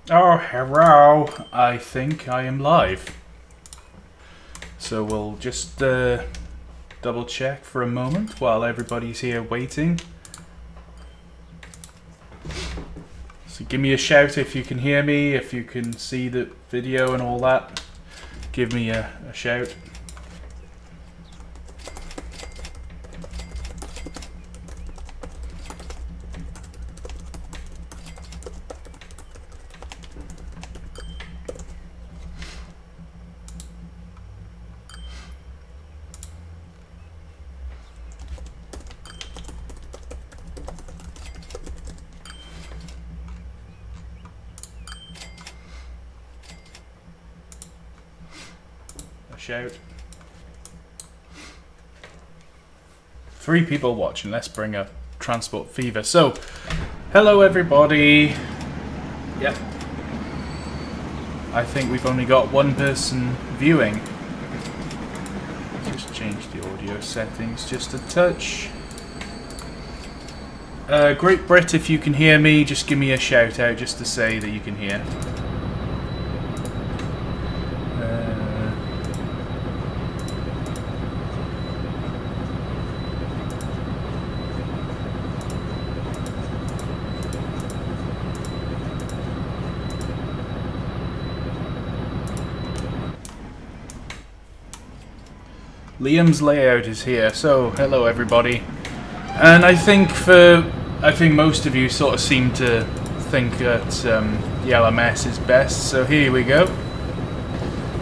Oh, hello. I think I am live. So we'll just double check for a moment while everybody's here waiting. So give me a shout if you can hear me, if you can see the video and all that. Give me a shout. Shout. 3 people watching. Let's bring up Transport Fever. So, hello everybody. Yep. I think we've only got 1 person viewing. Just change the audio settings just a touch. Great Brit, if you can hear me, just give me a shout out just to say that you can hear. Liam's layout is here, so hello everybody. And I think most of you sort of seem to think that the LMS is best, so here we go.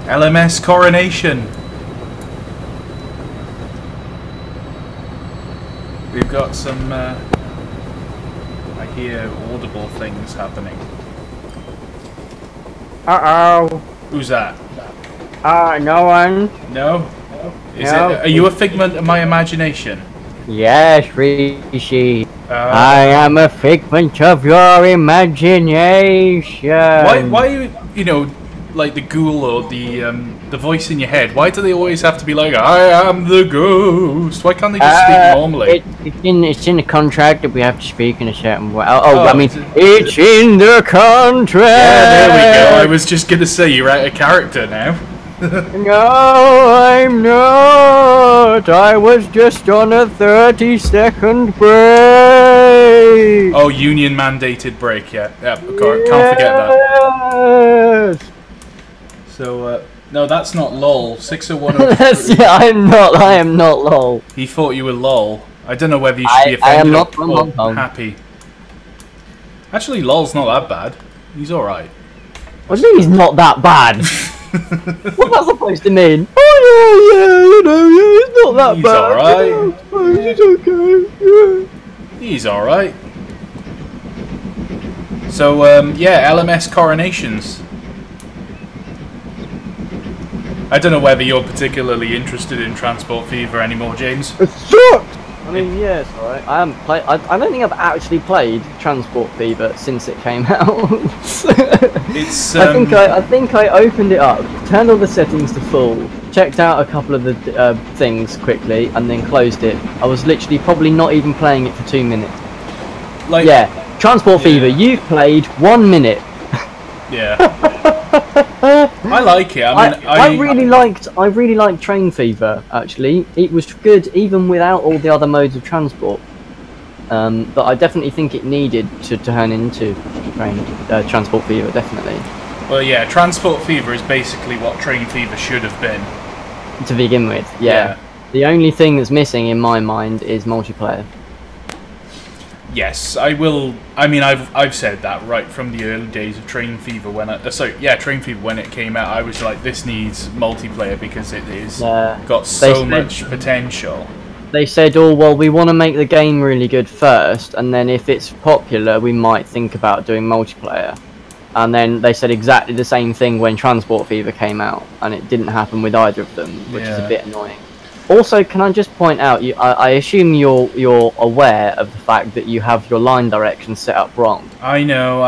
LMS Coronation. We've got some, I hear audible things happening. Uh-oh. Who's that? No one. No? No. Are you a figment of my imagination? Yes, Rishi. I am a figment of your imagination. Why you know, like the ghoul or the voice in your head, why do they always have to be like, I am the ghost? Why can't they just speak normally? It's in the contract that we have to speak in a certain way. I mean, it's in the contract. Yeah, there we go. I was just going to say, you're out of character now. No, I'm not. I was just on a 30-second break. Oh, union mandated break, yeah. Yeah, can't forget that. Yes. So, no, that's not LOL. 60103. Yeah, I am not lol. He thought you were LOL. I don't know whether you should be offended or happy. Actually, LOL's not that bad. He's alright. What do you mean he's not that bad? What's that supposed to mean? Oh yeah, it's not that bad. He's alright. He's okay. Yeah. He's alright. So, yeah, LMS coronations. I don't know whether you're particularly interested in Transport Fever anymore, James. It sucks! I mean, yeah, it's alright. I haven't played. I don't think I've actually played Transport Fever since it came out. It's. I think I opened it up, turned all the settings to full, checked out a couple of the things quickly, and then closed it. I was literally probably not even playing it for 2 minutes. Like, yeah, Transport Fever. You've played 1 minute. Yeah. I like it. I really liked Train Fever. Actually, it was good even without all the other modes of transport. But I definitely think it needed to turn into Transport Fever. Definitely. Well, yeah, Transport Fever is basically what Train Fever should have been to begin with. Yeah. The only thing that's missing in my mind is multiplayer. Yes, I will. I mean, I've said that right from the early days of Train Fever when Train Fever when it came out. I was like, this needs multiplayer because it is got so much potential. They said, oh well, we want to make the game really good first, and then if it's popular, we might think about doing multiplayer. And then they said exactly the same thing when Transport Fever came out, and it didn't happen with either of them, which is a bit annoying. Also, can I just point out, I assume you're aware of the fact that you have your line direction set up wrong. I know.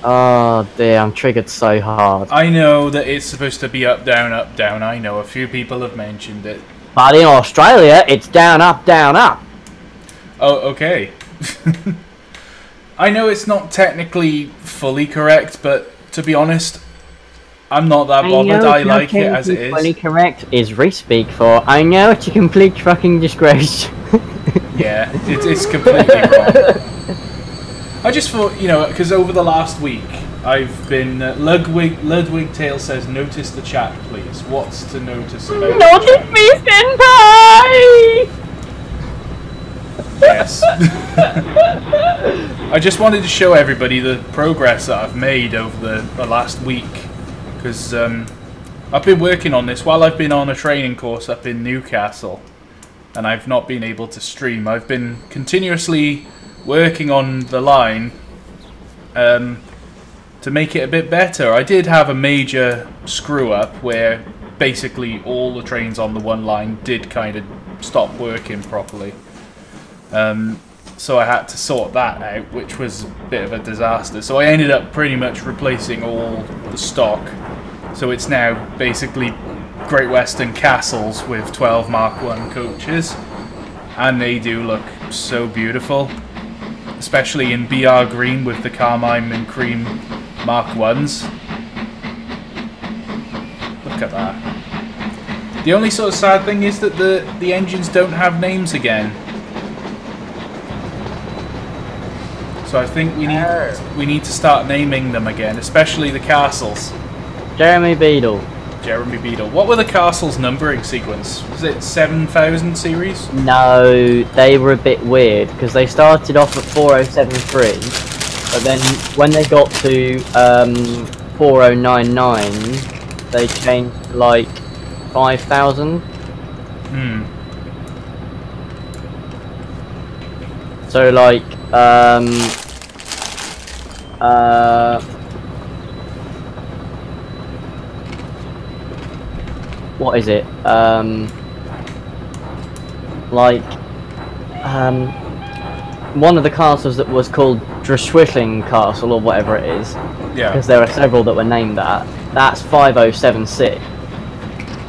Oh dear, I'm triggered so hard. I know that it's supposed to be up, down, up, down. I know, a few people have mentioned it. But in Australia, it's down, up, down, up. Oh, okay. I know it's not technically fully correct, but to be honest, I'm not that bothered. I like it as it is. Fully correct is re-speak for. I know it's a complete fucking disgrace. Yeah, it's completely wrong. I just thought, you know, because over the last week, I've been... Ludwig Tail says, notice the chat, please. What's to notice about Notice me, senpai! Yes. I just wanted to show everybody the progress that I've made over the last week. Because I've been working on this while I've been on a training course up in Newcastle. And I've not been able to stream. I've been continuously working on the line to make it a bit better. I did have a major screw up where basically all the trains on the one line did kind of stop working properly. So I had to sort that out, which was a bit of a disaster. So I ended up pretty much replacing all the stock. So it's now basically Great Western Castles with 12 Mark 1 coaches. And they do look so beautiful. Especially in BR green with the carmine and cream Mark 1s. Look at that. The only sort of sad thing is that the engines don't have names again. So I think we need to start naming them again, especially the castles. Jeremy Beadle. Jeremy Beadle. What were the castles' numbering sequence? Was it 7000 series? No, they were a bit weird because they started off at 4073, but then when they got to 4099, they changed to like 5000. So like what is it? One of the castles that was called Drishwishling Castle or whatever it is. Yeah. Because there are several that were named that. That's 5076.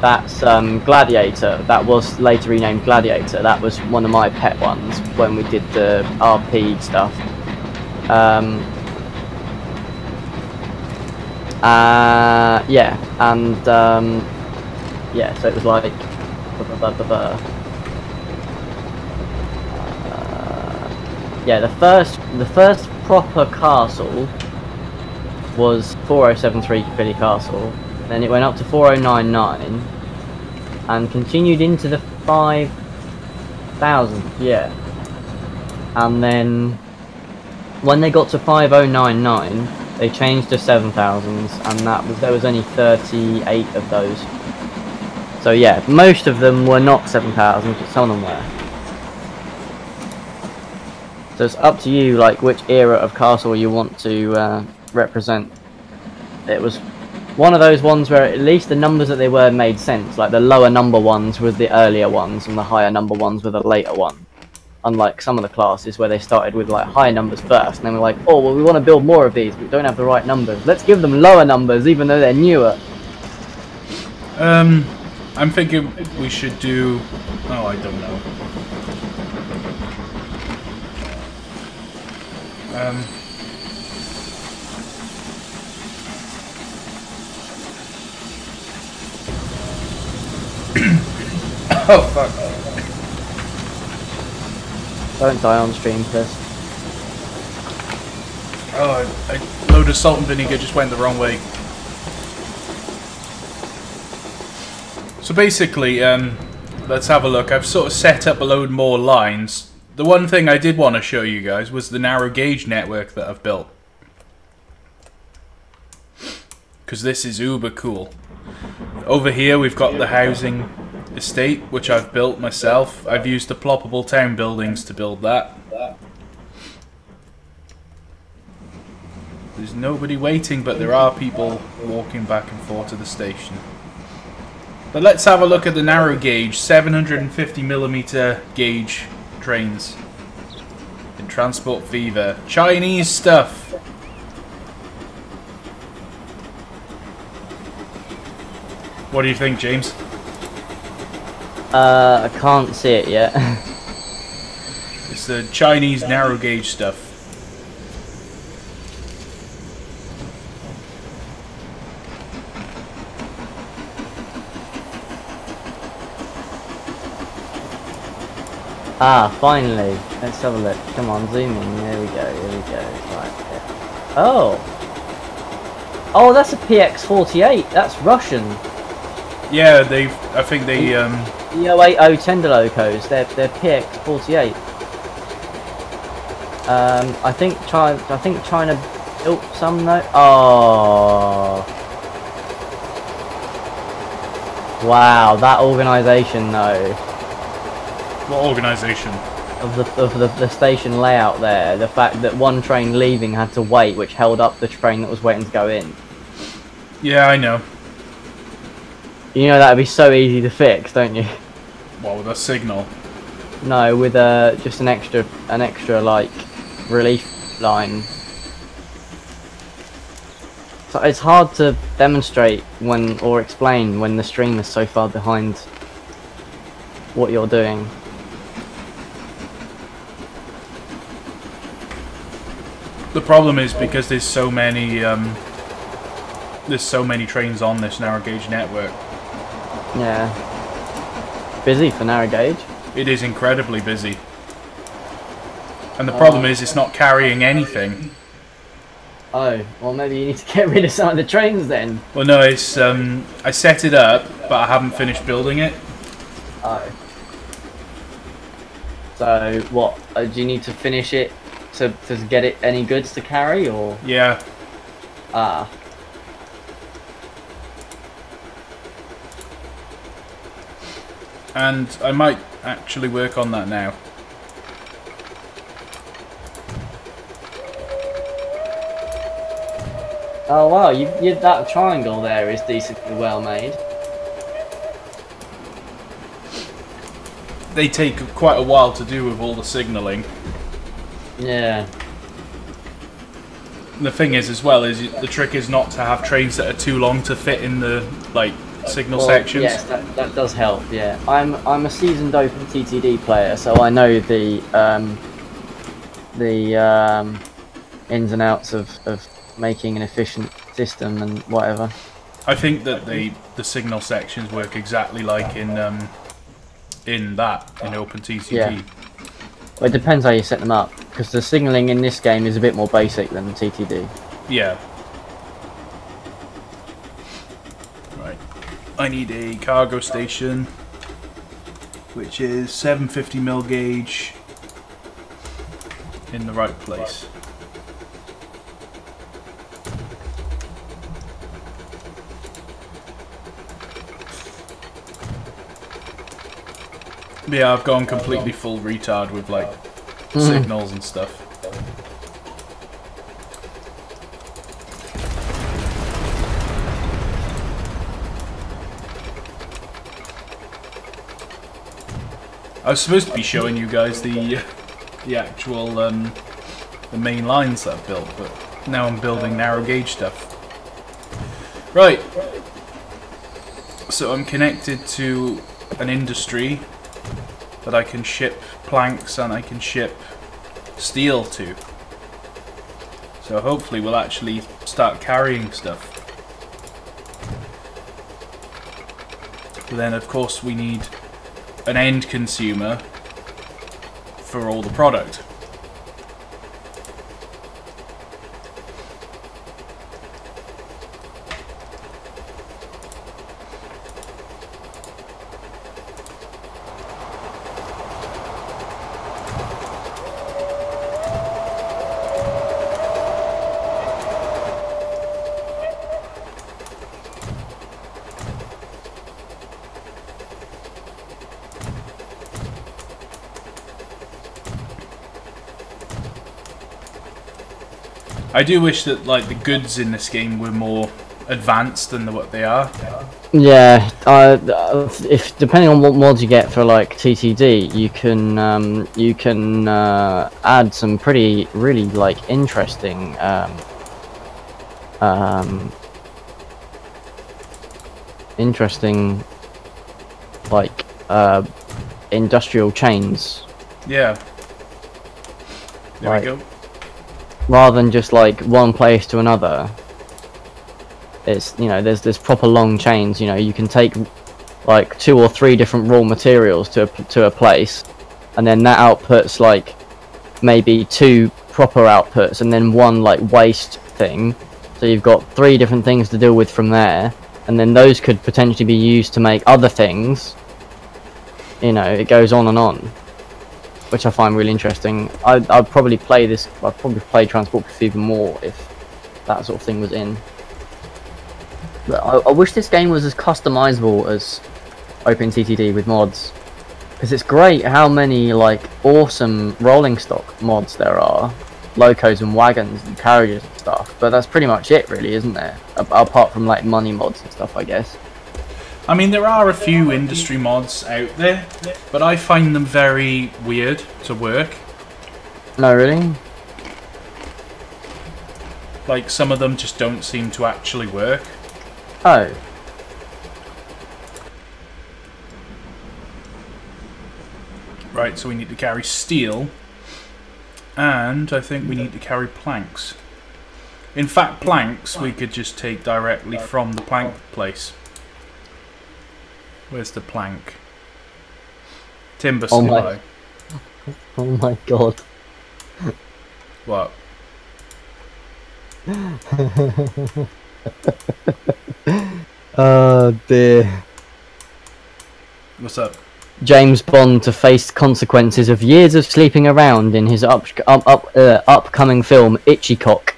That's Gladiator. That was later renamed Gladiator. That was one of my pet ones when we did the RP stuff. Yeah, and yeah, so it was like yeah, the first proper castle was 4073 Caerphilly Castle. Then it went up to 4099 and continued into the 5000, yeah. And then when they got to 5099, they changed to 7000s, and there was only 38 of those. So yeah, most of them were not 7000s, but some of them were. So it's up to you, like which era of castle you want to represent. It was one of those ones where at least the numbers that they were made sense. Like the lower number ones were the earlier ones, and the higher number ones were the later one. Unlike some of the classes where they started with like higher numbers first, and then we're like, oh well, we want to build more of these, but we don't have the right numbers. Let's give them lower numbers, even though they're newer. I'm thinking we should do... Oh, I don't know. Oh, fuck. Don't die on stream, please. Oh, a load of salt and vinegar just went the wrong way. So basically, let's have a look. I've sort of set up a load more lines. The one thing I did want to show you guys was the narrow gauge network that I've built. Because this is uber cool. Over here we've got the housing estate, which I've built myself. I've used the ploppable town buildings to build that. There's nobody waiting, but there are people walking back and forth to the station. But let's have a look at the narrow gauge 750mm gauge trains in Transport Fever. Chinese stuff. What do you think, James? I can't see it yet. It's the Chinese narrow gauge stuff. Ah, finally. Let's have a look. Come on, zoom in. There we go. Here we go. Right. Yeah. Oh. Oh, that's a PX-48. That's Russian. Yeah, I think they. The 080 Tenderlocos. They're PX-48. I think China built some though. Oh. Wow, that organisation though. What organisation? Of the station layout there, the fact that one train leaving had to wait, which held up the train that was waiting to go in. Yeah, I know. You know that'd be so easy to fix, don't you? What, with a signal? No, with just an extra like relief line. So it's hard to demonstrate or explain when the stream is so far behind what you're doing. The problem is because there's so many trains on this narrow gauge network. Yeah. Busy for narrow gauge. It is incredibly busy. And the problem is it's not carrying anything. Oh, well maybe you need to get rid of some of the trains then. Well no, it's I set it up but I haven't finished building it. Oh. So what, do you need to finish it to get it any goods to carry, or? Yeah. Ah. And I might actually work on that now. Oh wow, that triangle there is decently well made. They take quite a while to do with all the signalling. Yeah. The thing is, as well, is the trick is not to have trains that are too long to fit in the signal sections. Yes, that does help. Yeah, I'm a seasoned Open TTD player, so I know the ins and outs of making an efficient system and whatever. I think that the signal sections work exactly like in Open TTD. Yeah. Well, it depends how you set them up, because the signalling in this game is a bit more basic than TTD. Yeah. Right. I need a cargo station, which is 750mm gauge in the right place. Yeah, I've gone completely full retard with signals and stuff. I was supposed to be showing you guys the actual the main lines that I've built, but now I'm building narrow gauge stuff. Right. So I'm connected to an industry that I can ship planks and I can ship steel to. So hopefully we'll actually start carrying stuff. But then of course we need an end consumer for all the product. I do wish that the goods in this game were more advanced than what they are. Yeah, if depending on what mods you get for TTD, you can add some really interesting industrial chains. Yeah. There we go. Rather than just one place to another, it's there's proper long chains. You can take 2 or 3 different raw materials to a place, and then that outputs like maybe 2 proper outputs and then 1 like waste thing. So you've got 3 different things to deal with from there, and then those could potentially be used to make other things. You know, it goes on and on, which I find really interesting. I'd probably play this. I'd probably play Transport Fever more if that sort of thing was in. But I wish this game was as customizable as OpenTTD with mods, because it's great how many like awesome rolling stock mods there are, locos and wagons and carriages and stuff. But that's pretty much it, really, isn't there? Apart from like money mods and stuff, I guess. I mean, there are a few industry mods out there, but I find them very weird to work. No, really? Like, some of them just don't seem to actually work. Oh. Right, so we need to carry steel, and I think we need to carry planks. In fact, planks we could just take directly from the plank place. Where's the plank? Timber supply. Oh my god. What? Oh dear. What's up? James Bond to face consequences of years of sleeping around in his upcoming film Itchy Cock.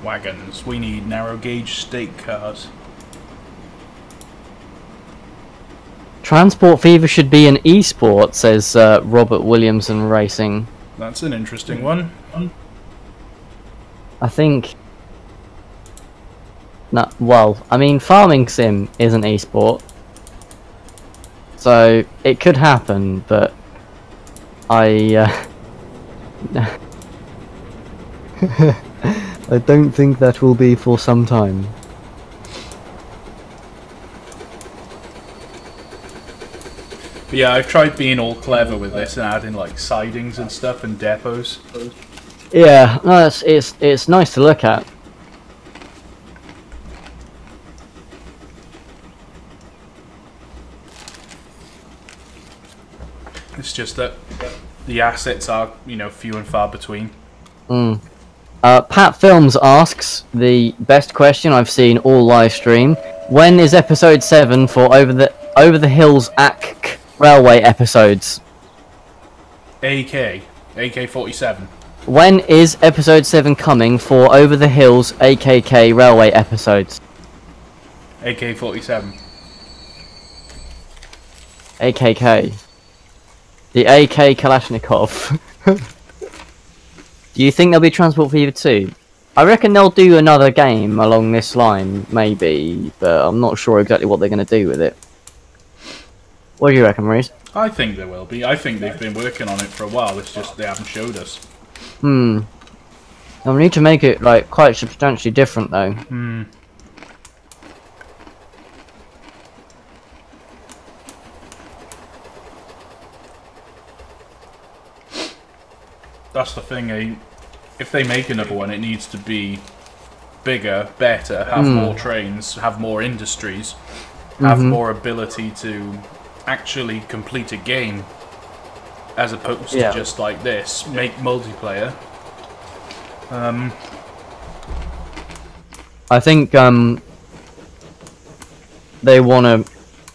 Wagons. We need narrow gauge stake cars. Transport Fever should be an esport, says Robert Williamson Racing. That's an interesting one. I think... No, well, I mean, Farming Sim is an esport. So, it could happen, but... I don't think that will be for some time. But yeah, I've tried being all clever with this and adding like sidings and stuff and depots. Yeah, no, it's nice to look at. It's just that the assets are, you know, few and far between. Pat Films asks the best question I've seen all live stream. When is episode 7 for Over the Hills ACK Railway episodes? AK-47. When is episode 7 coming for Over the Hills AKK Railway episodes? AK-47. AKK. The AK Kalashnikov. Do you think there'll be Transport Fever 2? I reckon they'll do another game along this line, maybe, but I'm not sure exactly what they're going to do with it. What do you reckon, Maurice? I think there will be. I think they've been working on it for a while, it's just they haven't showed us. They'll need to make it, like, quite substantially different, though. That's the thing, if they make another one, it needs to be bigger, better, have more trains, have more industries, have more ability to actually complete a game, as opposed to just like this, make multiplayer. I think they want to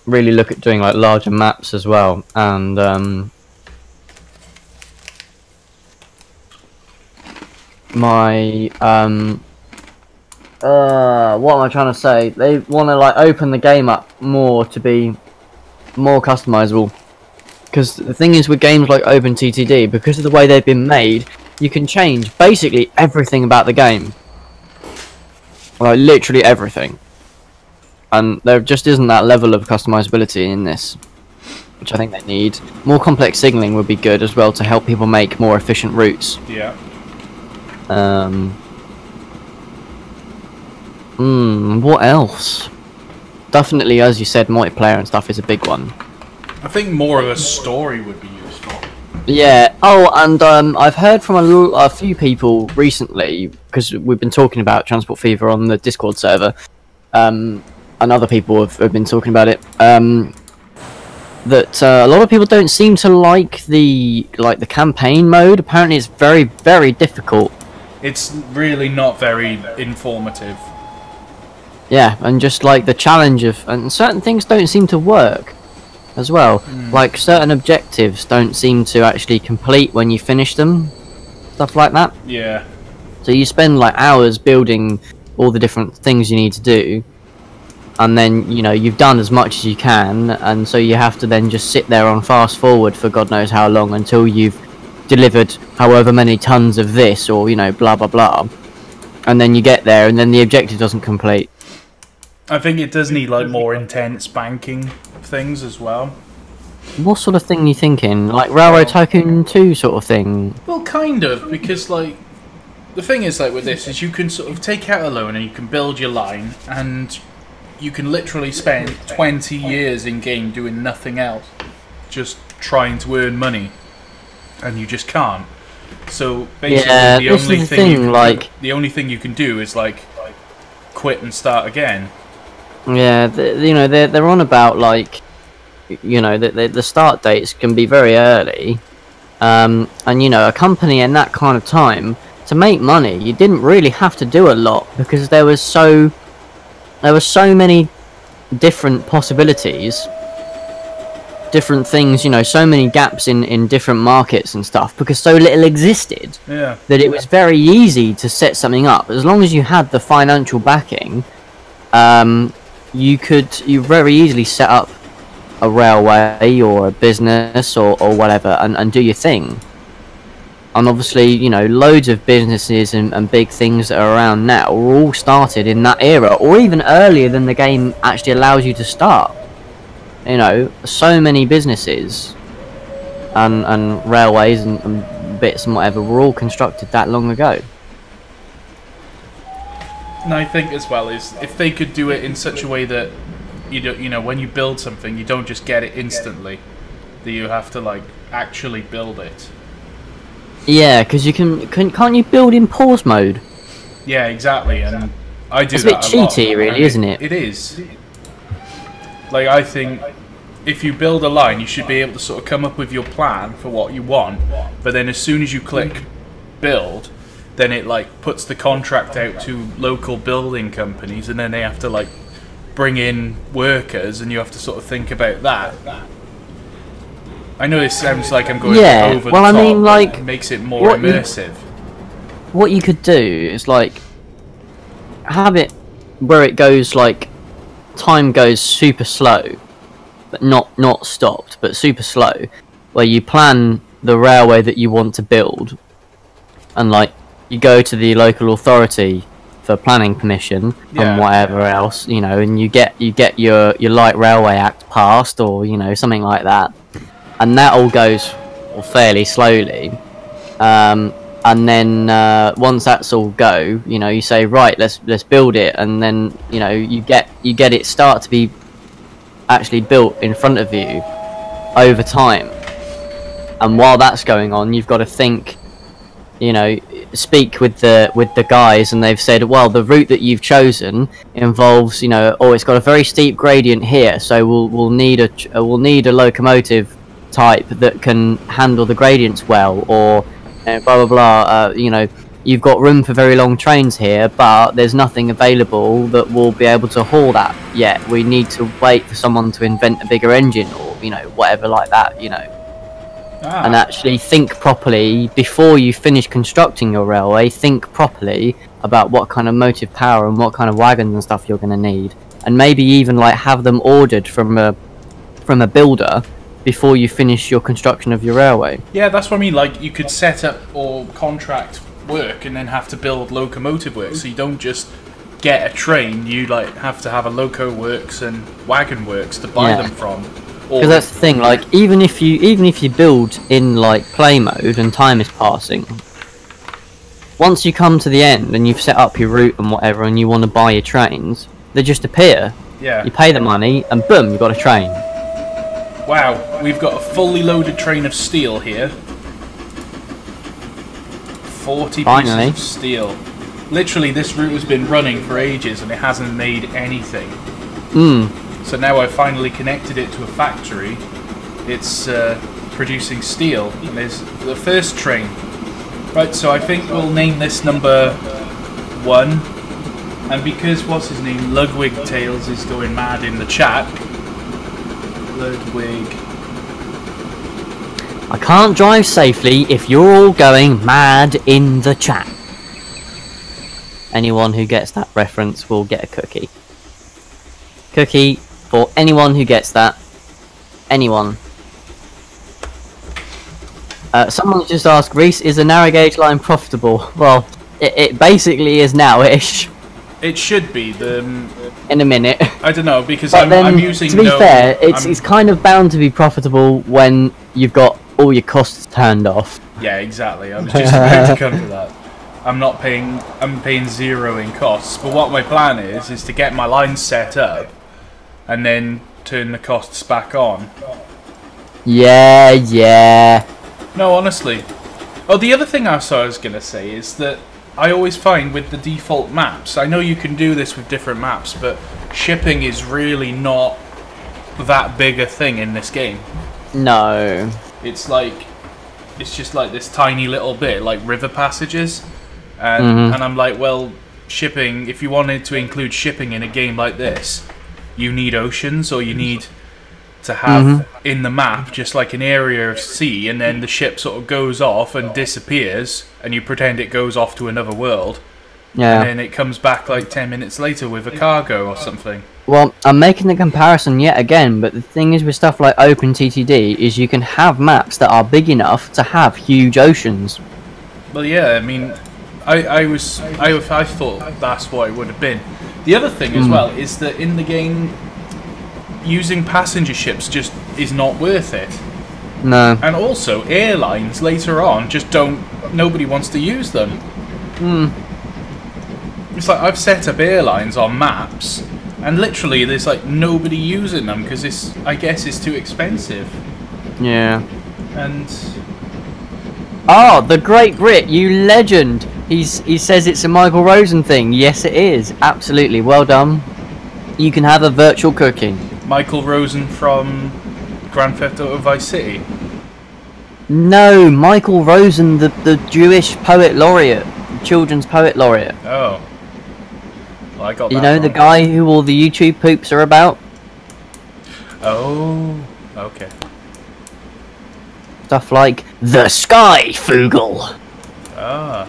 really look at doing like larger maps as well, and what am I trying to say? They want to like open the game up more to be more customizable. Because the thing is with games like OpenTTD, because of the way they've been made, you can change basically everything about the game. Like literally everything. And there just isn't that level of customizability in this. which I think they need. More complex signalling would be good as well to help people make more efficient routes. Yeah. What else? Definitely, as you said, multiplayer and stuff is a big one. I think more of a story would be useful. Yeah. Oh, and I've heard from a few people recently, because we've been talking about Transport Fever on the Discord server, and other people have been talking about it. That a lot of people don't seem to like the campaign mode. Apparently, it's very, very difficult. It's really not very informative. Yeah, and just like the challenge of, and certain things don't seem to work as well. Like certain objectives don't seem to actually complete when you finish them, stuff like that. Yeah. So you spend like hours building all the different things you need to do, and then you've done as much as you can, and so you have to then just sit there on fast forward for God knows how long until you've delivered however many tons of this, or blah blah blah, and then you get there and then the objective doesn't complete. I think it does need like more intense banking things as well. What sort of thing are you thinking? Like Railroad Tycoon 2 sort of thing? Well, kind of, because like the thing is like with this is you can sort of take out a loan and you can build your line, and you can literally spend 20 years in game doing nothing else, just trying to earn money, and you just can't. So basically, the only thing you can do is like quit and start again. Yeah, they're on about like, the start dates can be very early, and a company in that kind of time to make money, you didn't really have to do a lot because there were so many different possibilities, different things, so many gaps in different markets and stuff, because so little existed. Yeah. That it was very easy to set something up as long as you had the financial backing. You very easily set up a railway or a business or whatever and do your thing. And obviously, loads of businesses and big things that are around now were all started in that era, or even earlier than the game actually allows you to start. So many businesses and railways and bits and whatever were all constructed that long ago. And I think as well is if they could do it in such a way that when you build something, you don't just get it instantly, that you have to like actually build it. Yeah, because you can't you build in pause mode? Yeah, exactly, and I do it's that a bit cheaty, really, isn't it? It is. Like, I think if you build a line, you should be able to sort of come up with your plan for what you want, but then as soon as you click build, then it like puts the contract out to local building companies, and then they have to like bring in workers, and you have to sort of think about that. I know this sounds like I'm going over the top, I mean, like, it makes it more immersive. What you could do is like have it where it goes like time goes super slow, but not stopped, but super slow, where you plan the railway that you want to build, and like you go to the local authority for planning permission and whatever else, and you get your Light Railway Act passed, or something like that, and that all goes fairly slowly, and then once that's all go, you say right, let's build it, and then you get it start to be actually built in front of you over time, and while that's going on, you've got to think, speak with the guys, and they've said, well, the route that you've chosen involves, it's got a very steep gradient here, so we'll need a locomotive type that can handle the gradients well, or blah blah blah. You've got room for very long trains here, but there's nothing available that will be able to haul that yet. We need to wait for someone to invent a bigger engine, or whatever like that. And actually think properly before you finish constructing your railway. Think properly about what kind of motive power and what kind of wagons and stuff you're going to need, and maybe even like have them ordered from a builder before you finish your construction of your railway. Yeah, that's what I mean. Like, you could set up or contract work and then have to build locomotive works, so you don't just get a train. You like have to have a loco works and wagon works to buy them from. Because that's the thing, like even if you build in like play mode and time is passing, once you come to the end and you've set up your route and whatever, and you want to buy your trains, they just appear. Yeah. You pay the money and boom, you've got a train. Wow, we've got a fully loaded train of steel here. 40 Finally. pieces of steel. Literally, this route has been running for ages and it hasn't made anything. So now I've finally connected it to a factory. It's producing steel, and there's the first train. Right, so I think we'll name this number 1. And because, what's his name, Ludwig Tales is going mad in the chat. Ludwig. I can't drive safely if you're all going mad in the chat. Anyone who gets that reference will get a cookie. Cookie for anyone who gets that. Anyone. Someone just asked, Reese, is a narrow gauge line profitable? Well, it basically is now-ish. It should be. In a minute. I don't know, because But I'm using... to be fair, it's kind of bound to be profitable when you've got all your costs turned off. Yeah, exactly. I was just about to come to that. I'm paying 0 in costs, but what my plan is to get my line set up and then turn the costs back on. Yeah. No, honestly. Oh, the other thing I was going to say is that I always find with the default maps, I know you can do this with different maps, but shipping is really not that big a thing in this game. No. It's just like this tiny little bit, like river passages. And I'm like, well, shipping, if you wanted to include shipping in a game like this, you need oceans, or you need to have in the map just like an area of sea, and then the ship sort of goes off and disappears, and you pretend it goes off to another world. Yeah. And then it comes back like 10 minutes later with a cargo or something. Well, I'm making the comparison yet again, but the thing is with stuff like OpenTTD is you can have maps that are big enough to have huge oceans. Well, yeah, I mean, I thought that's what it would have been. The other thing as well is that in the game, using passenger ships just is not worth it. No. And also, airlines later on just nobody wants to use them. It's like I've set up airlines on maps, and literally there's like nobody using them because I guess it's too expensive. Yeah. And oh, the Great Brit, you legend! He says it's a Michael Rosen thing. Yes, it is. Absolutely. Well done. You can have a virtual cooking. Michael Rosen from Grand Theft Auto Vice City. No, Michael Rosen, the Jewish poet laureate, children's poet laureate. Oh. Well, I got that. You know, the guy who all the YouTube poops are about? Oh, okay. Stuff like The Sky Fugel. Ah.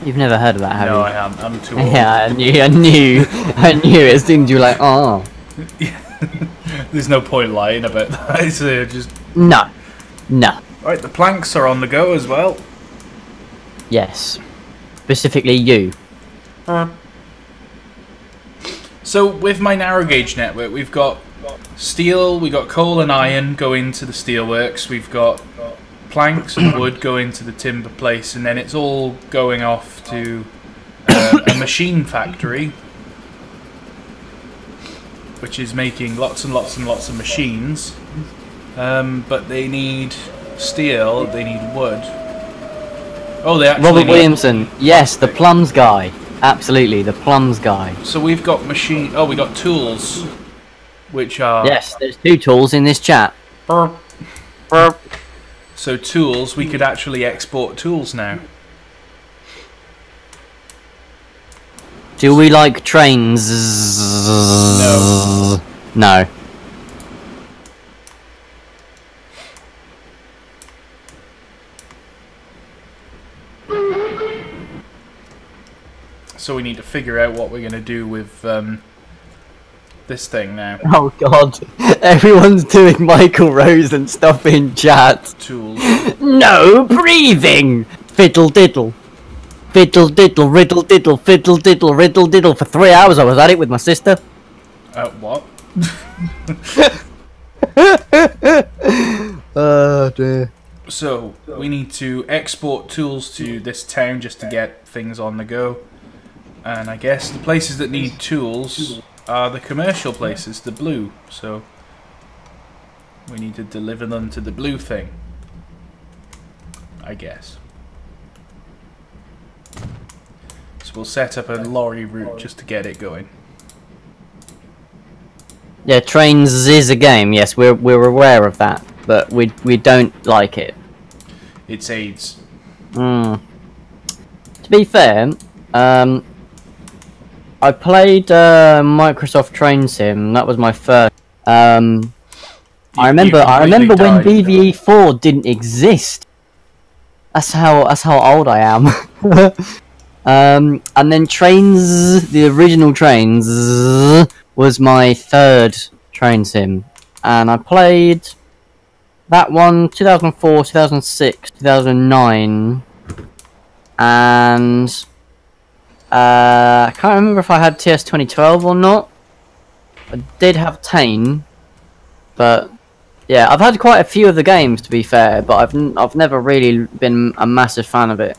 You've never heard of that, have you? No, I haven't. I'm too old. Yeah, I knew it. As soon as you were like, oh. There's no point lying about that. It's just... No. Right, the planks are on the go as well. Yes. Specifically you. So with my narrow gauge network, we've got steel, we've got coal and iron going to the steelworks, we've got planks and wood going to the timber place, and then it's all going off to a machine factory, which is making lots and lots and lots of machines. But they need steel, they need wood. Oh, they actually Robert Williamson. Yes, the plums guy. Absolutely, the plums guy. So we've got we got tools, which are... Yes, there's 2 tools in this chat. So tools, we could actually export tools now. Do we like trains? No. No. So we need to figure out what we're going to do with this thing now. Oh god. Everyone's doing Michael Rose and stuff in chat. Tools. No breathing! Fiddle diddle. Fiddle diddle, riddle diddle, fiddle diddle, riddle diddle. For 3 hours I was at it with my sister. What? Oh dear. So, we need to export tools to this town just to get things on the go. And I guess the places that need tools are the commercial places, the blue. So, we need to deliver them to the blue thing. I guess. So we'll set up a lorry route just to get it going. Yeah, Trains is a game. Yes, we're aware of that, but we don't like it. It's AIDS. To be fair, I played Microsoft Train Sim. That was my first. I remember when BVE4 didn't exist. That's how old I am. And then Trains, the original Trains, was my third train sim, and I played that one 2004, 2006, 2009, and I can't remember if I had TS 2012 or not. I did have Tane, but yeah, I've had quite a few of the games to be fair, but I've never really been a massive fan of it.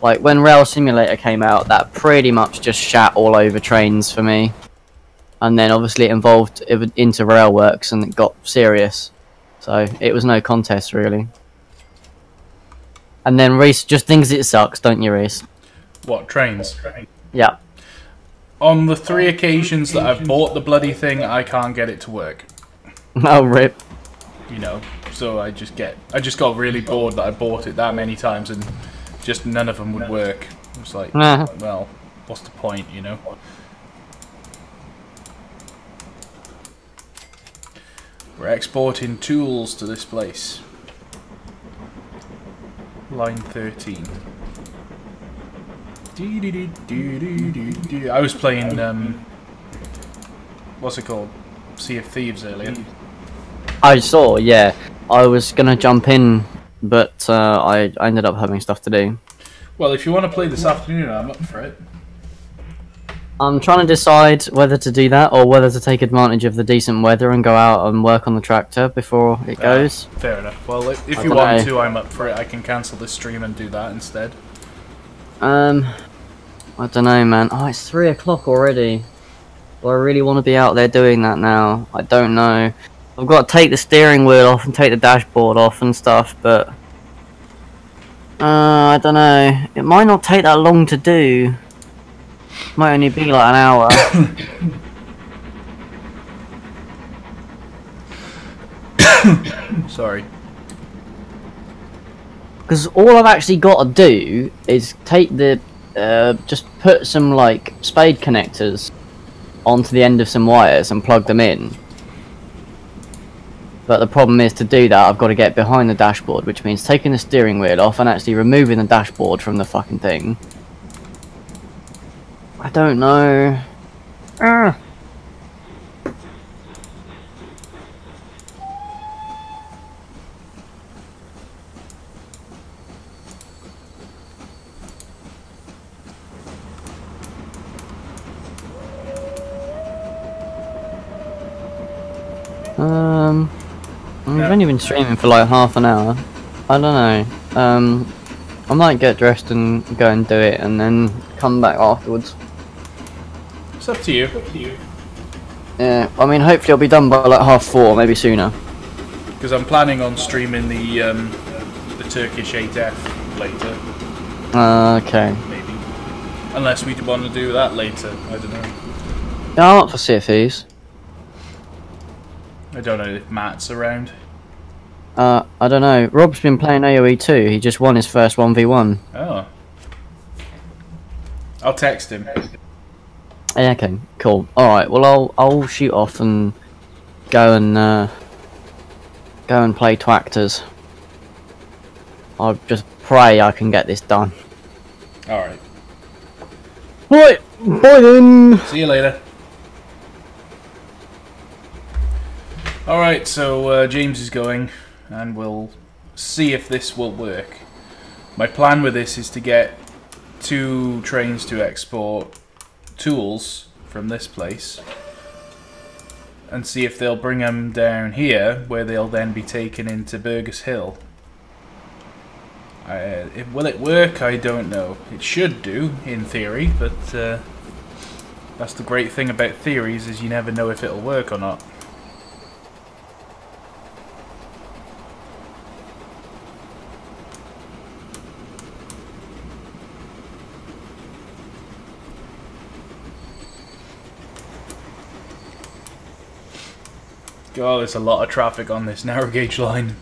Like when Rail Simulator came out, that pretty much just shat all over trains for me. And then obviously it involved into Railworks and it got serious. So it was no contest really. And then Reese just thinks it sucks, don't you, Reese? What, trains? Yeah. On the 3 occasions that I've bought the bloody thing, I can't get it to work. Oh, rip. You know, so I just got really bored that I bought it that many times and just none of them would work. It was like, well, what's the point, you know? We're exporting tools to this place. Line 13. I was playing, what's it called? Sea of Thieves earlier. I saw, yeah. I was gonna jump in, but I ended up having stuff to do. Well, if you want to play this afternoon, I'm up for it. I'm trying to decide whether to do that or whether to take advantage of the decent weather and go out and work on the tractor before it goes. Fair enough. Well, if you want to, I'm up for it. I can cancel this stream and do that instead. I don't know, man. Oh, it's 3 o'clock already. Do I really want to be out there doing that now? I don't know. I've got to take the steering wheel off and take the dashboard off and stuff, but I don't know. It might not take that long to do. Might only be like an hour. Sorry. Because all I've actually got to do is take the just put some like spade connectors onto the end of some wires and plug them in. But the problem is, to do that I've got to get behind the dashboard, which means taking the steering wheel off and actually removing the dashboard from the fucking thing. I don't know. We've only been streaming for like half an hour. I don't know. I might get dressed and go and do it and then come back afterwards. It's up to you. Yeah, I mean hopefully I'll be done by like 4:30, maybe sooner. Because I'm planning on streaming the Turkish 8F later. Okay. Maybe. Unless we want to do that later. I don't know. Yeah, I'm up for CFEs. I don't know if Matt's around. I don't know. Rob's been playing AoE too. He just won his first 1v1. Oh. I'll text him. Yeah, okay, cool. Alright, well I'll shoot off and go and play Twactors. I'll just pray I can get this done. Alright. Right, bye then! See you later. Alright, so James is going, and we'll see if this will work. My plan with this is to get 2 trains to export tools from this place. and see if they'll bring them down here, where they'll then be taken into Burgess Hill. Will it work? I don't know. It should do, in theory, but that's the great thing about theories, is you never know if it'll work or not. God, there's a lot of traffic on this narrow gauge line.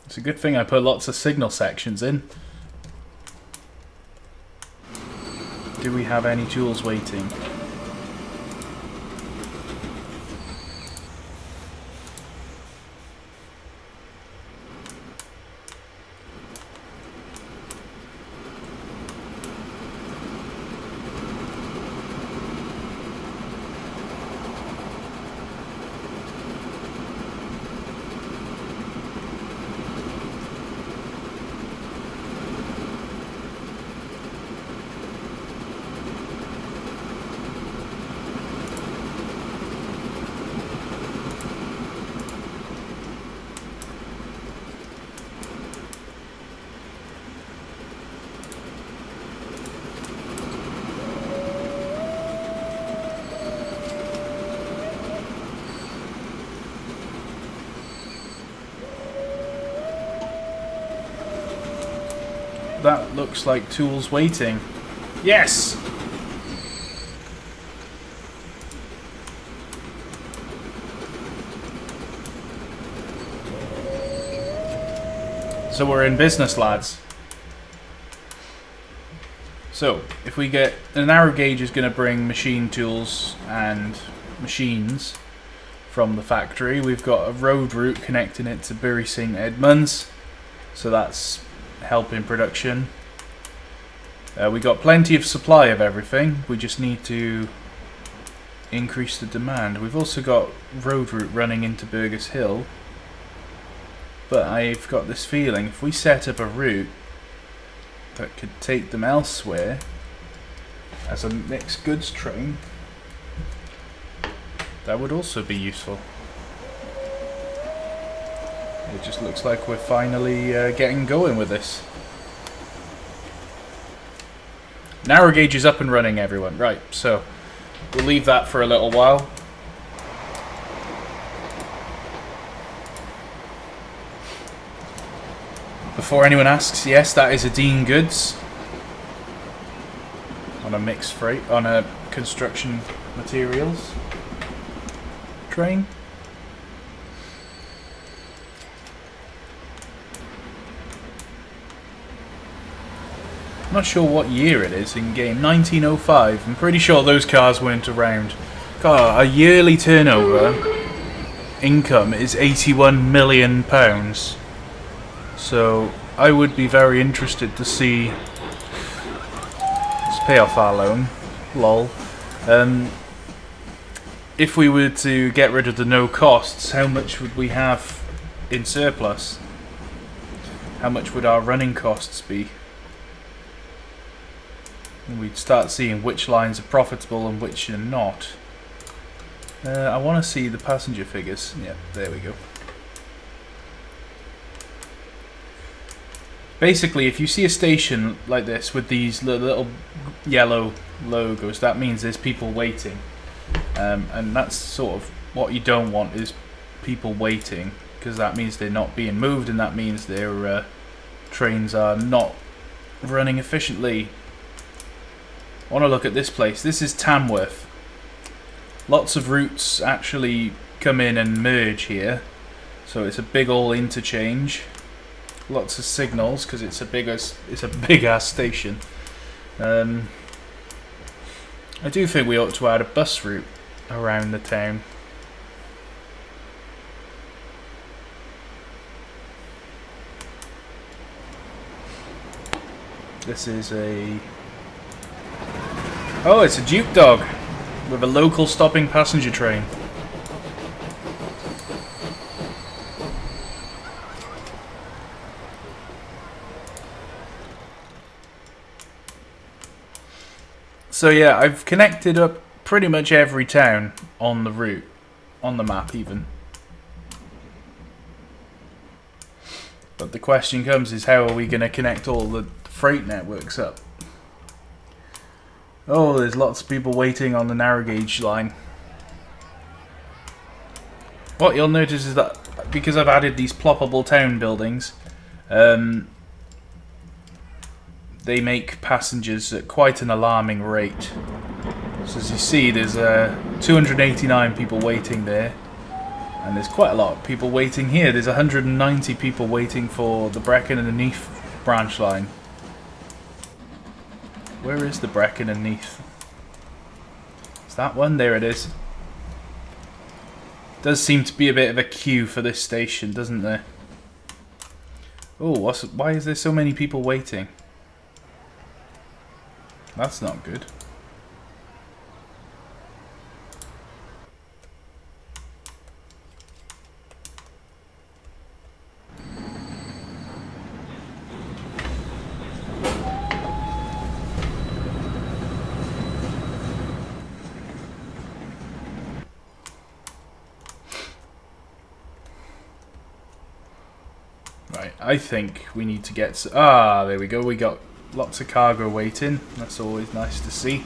It's a good thing I put lots of signal sections in. Do we have any tools waiting? That looks like tools waiting. Yes! So we're in business, lads. So, if we get... The narrow gauge is going to bring machine tools and machines from the factory. We've got a road route connecting it to Bury St Edmunds. So that's helping production. We got plenty of supply of everything. We just need to increase the demand. We've also got road route running into Burgess Hill. But I've got this feeling if we set up a route that could take them elsewhere as a mixed goods train, that would also be useful. It just looks like we're finally getting going with this. Narrow gauge is up and running, everyone. Right, so we'll leave that for a little while. Before anyone asks, yes, that is a Dean Goods on a mixed freight, on a construction materials train. I'm not sure what year it is in game. 1905. I'm pretty sure those cars weren't around. God, a yearly turnover income is £81 million. So I would be very interested to see. Let's pay off our loan. Lol. If we were to get rid of the no costs, how much would we have in surplus? How much would our running costs be? And we'd start seeing which lines are profitable and which are not. I want to see the passenger figures. Yeah, there we go. Basically, if you see a station like this with these little yellow logos, that means there's people waiting. And that's sort of what you don't want, is people waiting, because that means they're not being moved, and that means their trains are not running efficiently. I want to look at this place. This is Tamworth. Lots of routes actually come in and merge here, so it's a big old interchange. Lots of signals because it's a big ass station. I do think we ought to add a bus route around the town. This is a... Oh, it's a Duke Dog with a local stopping passenger train. So yeah, I've connected up pretty much every town on the route, on the map even. But the question comes is, how are we going to connect all the freight networks up? Oh, there's lots of people waiting on the narrow gauge line. What you'll notice is that because I've added these ploppable town buildings, they make passengers at quite an alarming rate. So as you see, there's 289 people waiting there, and there's quite a lot of people waiting here. There's 190 people waiting for the Brecon and the Neath branch line. Where is the Brecon and Neath? Is that one? There it is. Does seem to be a bit of a queue for this station, doesn't there? Oh, why is there so many people waiting? That's not good. Right, I think we need to get... there we go. We got lots of cargo waiting. That's always nice to see.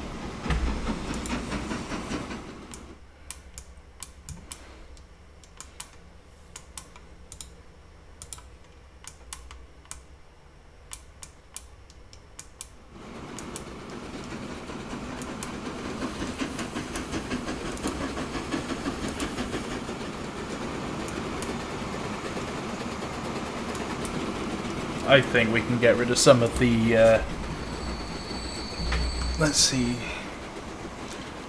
I think we can get rid of some of the, let's see,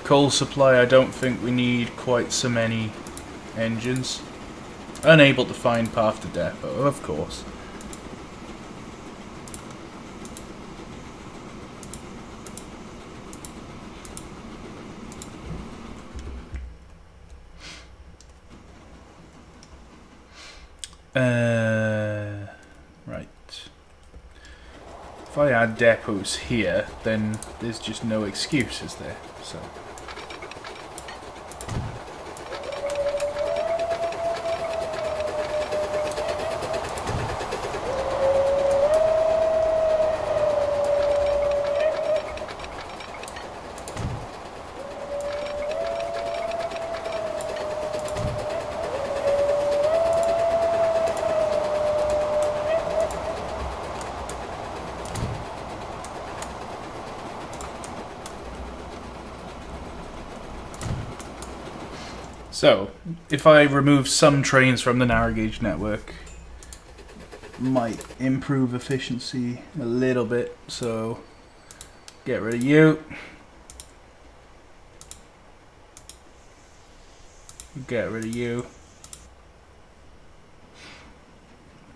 coal supply. I don't think we need quite so many engines. Unable to find path to depot, of course. Right. If I add depots here, then there's just no excuse, is there? So. So, if I remove some trains from the narrow gauge network, might improve efficiency a little bit. So, get rid of you. Get rid of you.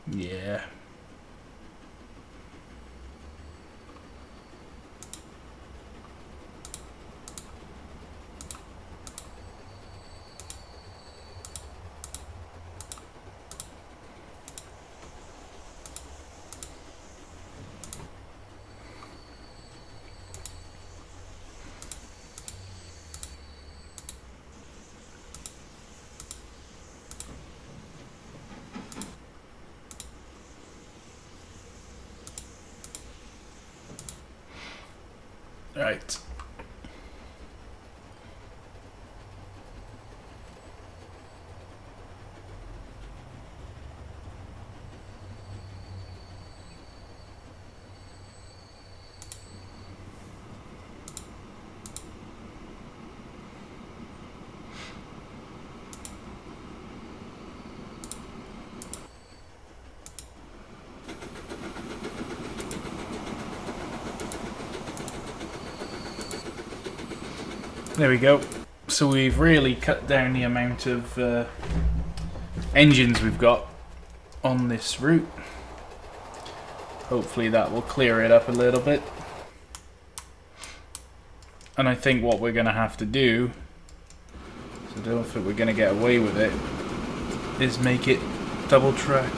Yeah. Right. There we go. So we've really cut down the amount of engines we've got on this route. Hopefully that will clear it up a little bit. And I think what we're going to have to do, so I don't think we're going to get away with it, is make it double track.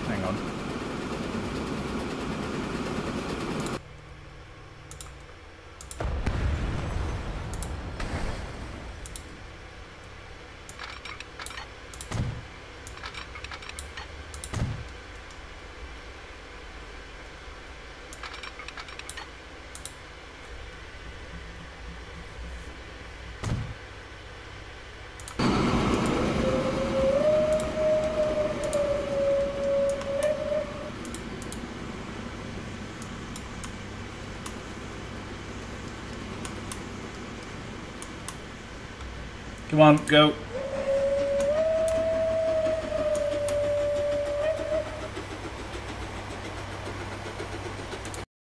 Hang on. Come on, go.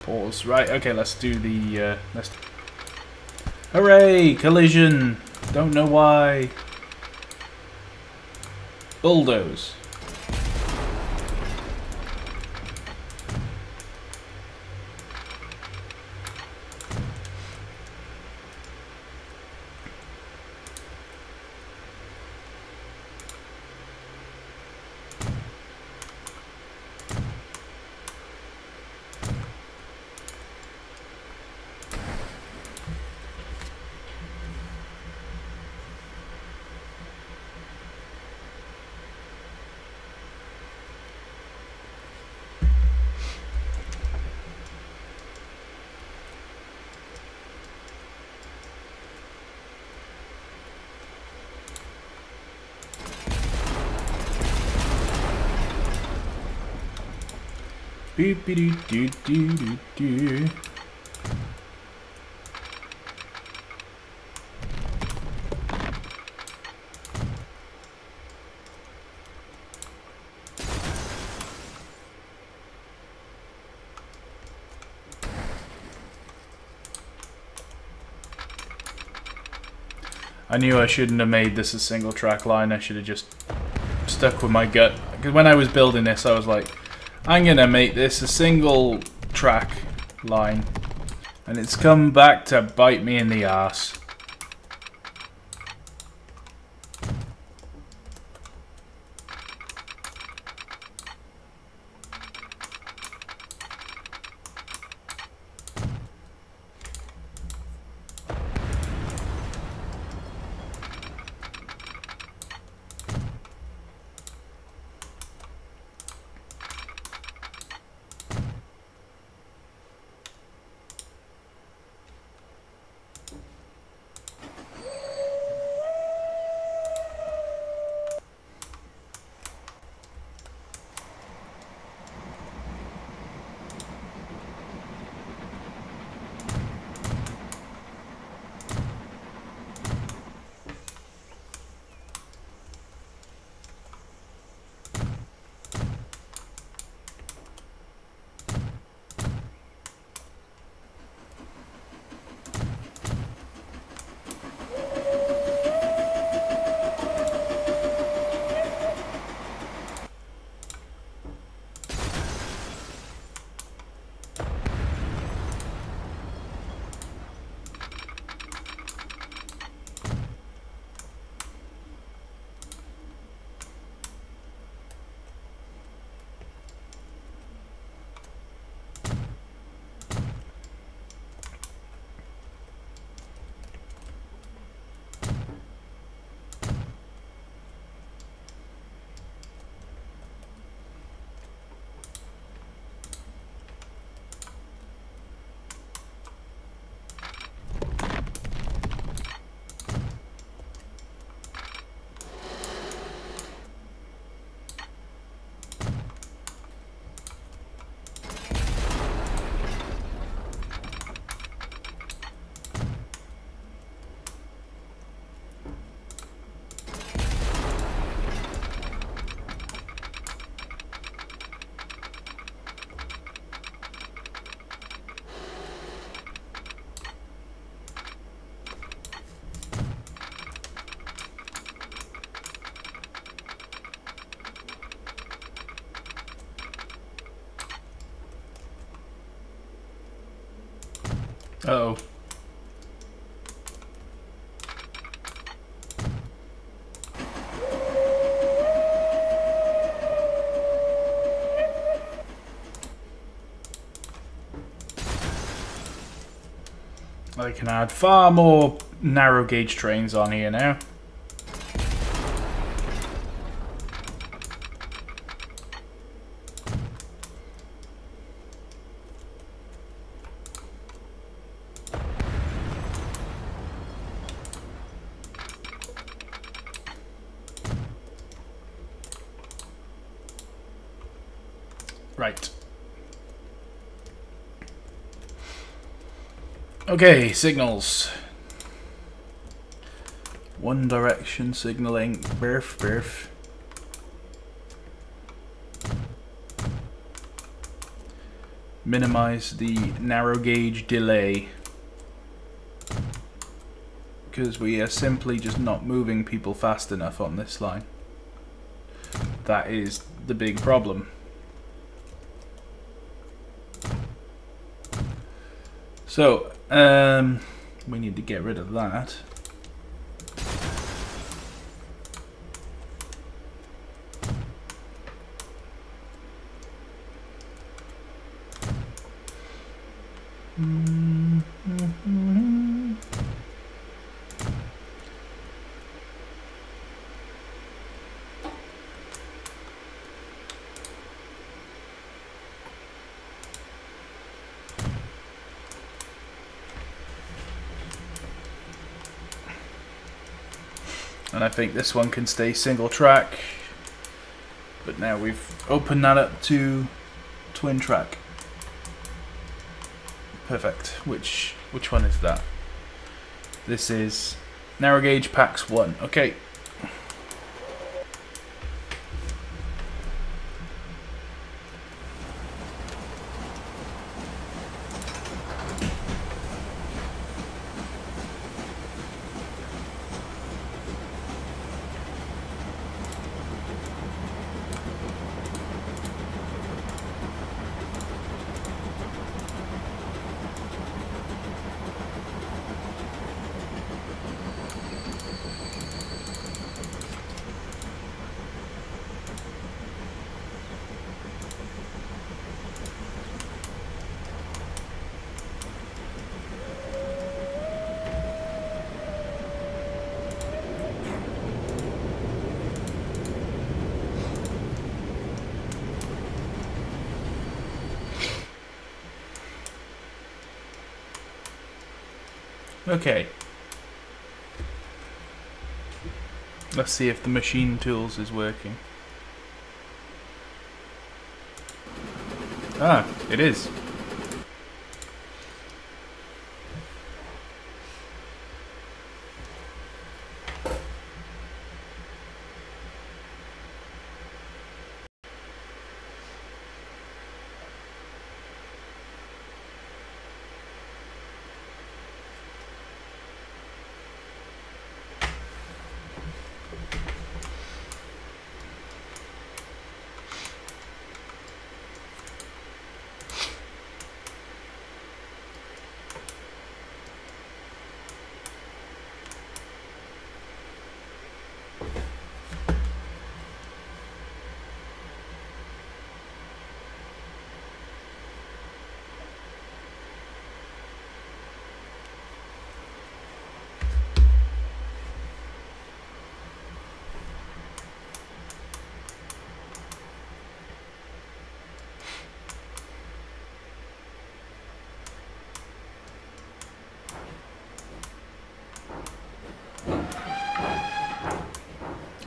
Pause. Right, okay, let's do the... Hooray! Collision! Don't know why. Bulldoze. Boop-a-doo-doo-doo-doo-doo. I knew I shouldn't have made this a single track line. I should have just stuck with my gut. Because when I was building this, I was like, I'm gonna make this a single track line. And it's come back to bite me in the ass. Uh-oh. I can add far more narrow gauge trains on here now. Right. Okay, signals. One direction signaling. Birth, birth. Minimize the narrow gauge delay, because we are simply just not moving people fast enough on this line. That is the big problem. So, we need to get rid of that. And I think this one can stay single track, but now we've opened that up to twin track. Perfect. Which one is that? This is narrow gauge PAX 1. Okay. Okay. Let's see if the machine tools is working. Ah, it is.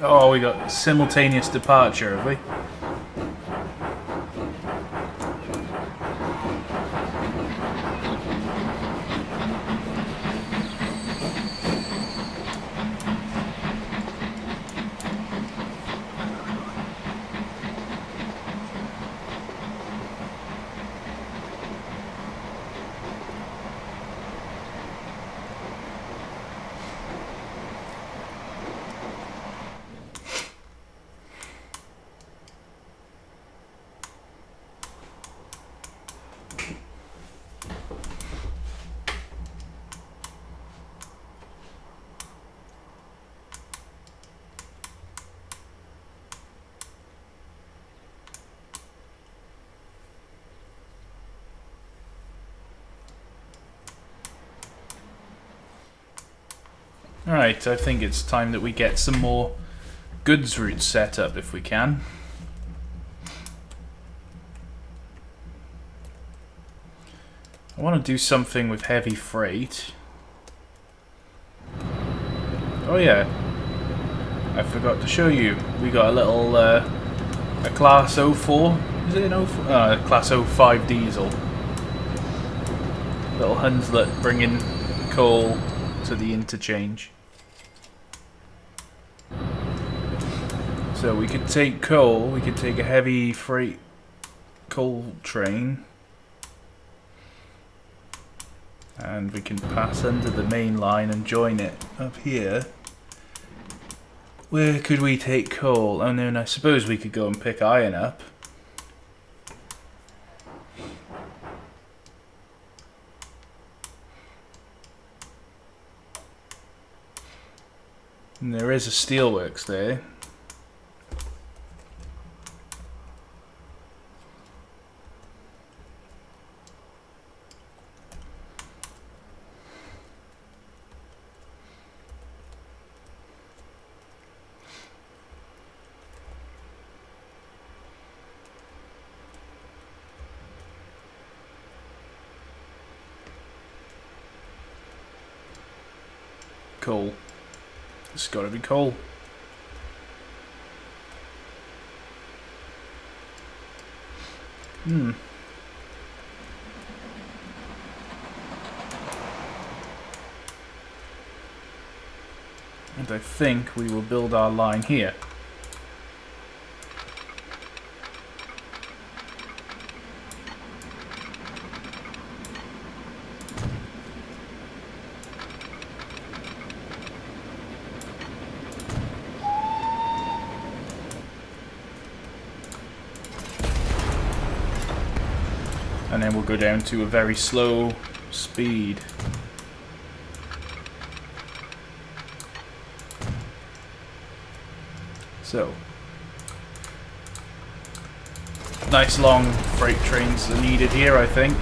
Oh, we got simultaneous departure, have we? Alright, I think it's time that we get some more goods routes set up if we can. I want to do something with heavy freight. Oh yeah, I forgot to show you. We got a little a class 04. Is it an 04? Class 05 diesel. Little Hunslet bringing coal to the interchange. So we could take coal, we could take a heavy freight coal train, and we can pass under the main line and join it up here. Where could we take coal? Oh no, and I suppose we could go and pick iron up. And there is a steelworks there. Coal. It's gotta be coal. And I think we will build our line here. And then we'll go down to a very slow speed. So, nice long freight trains are needed here, I think.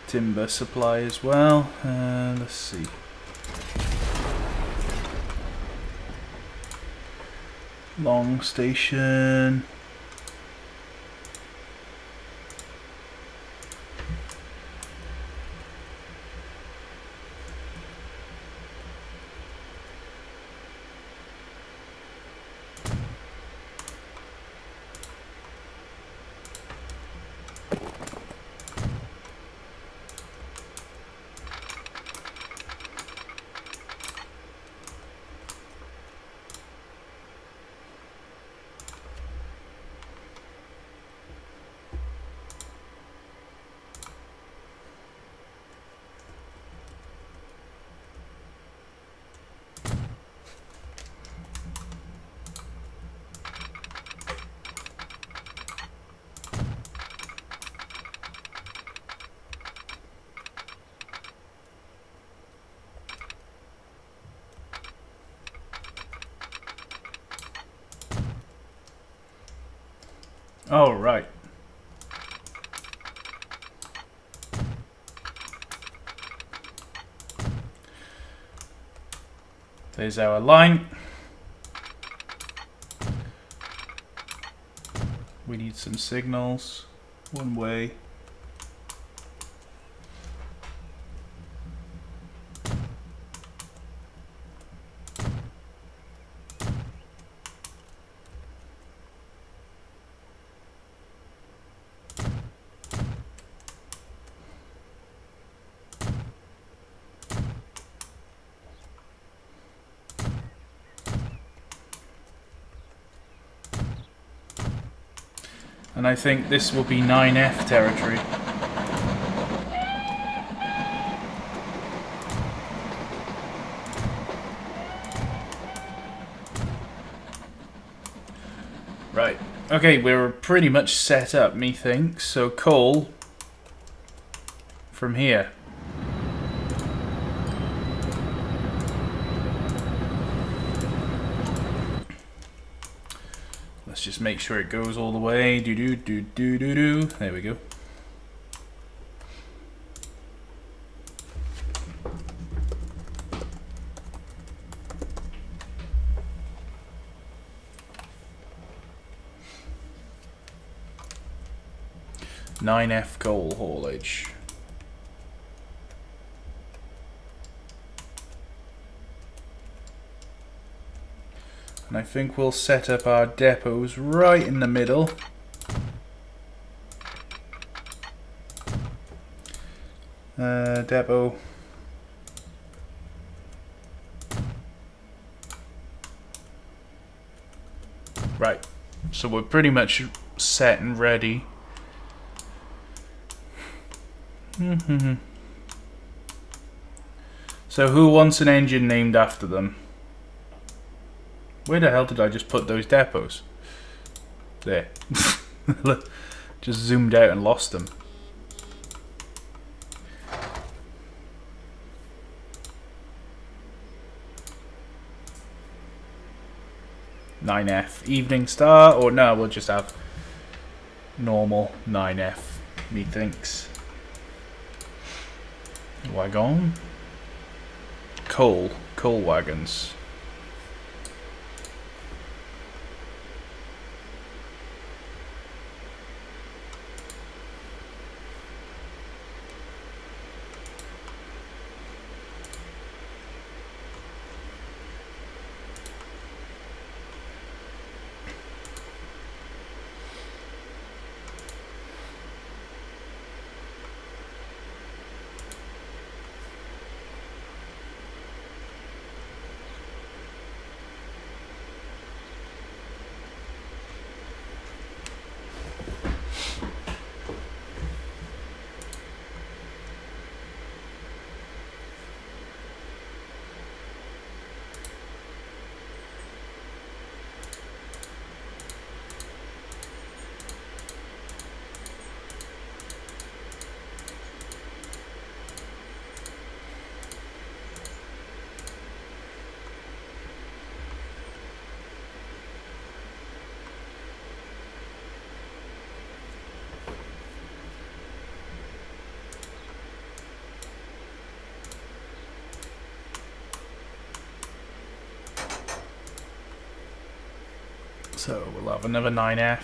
Timber supply as well. Let's see. Long station. Oh, right. There's our line. We need some signals. One way. And I think this will be 9F territory. Right. Okay, we're pretty much set up, methinks. So coal from here. Let's just make sure it goes all the way. Do do do do do do. There we go. "9F coal haulage." And I think we'll set up our depots right in the middle. Depot. Right, so we're pretty much set and ready. So who wants an engine named after them? Where the hell did I just put those depots? There. Just zoomed out and lost them. (9F) Evening Star, or no, we'll just have normal 9F, methinks. Wagon. Coal wagons. So we'll have another 9F.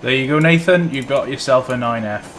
There you go, Nathan. You've got yourself a 9F.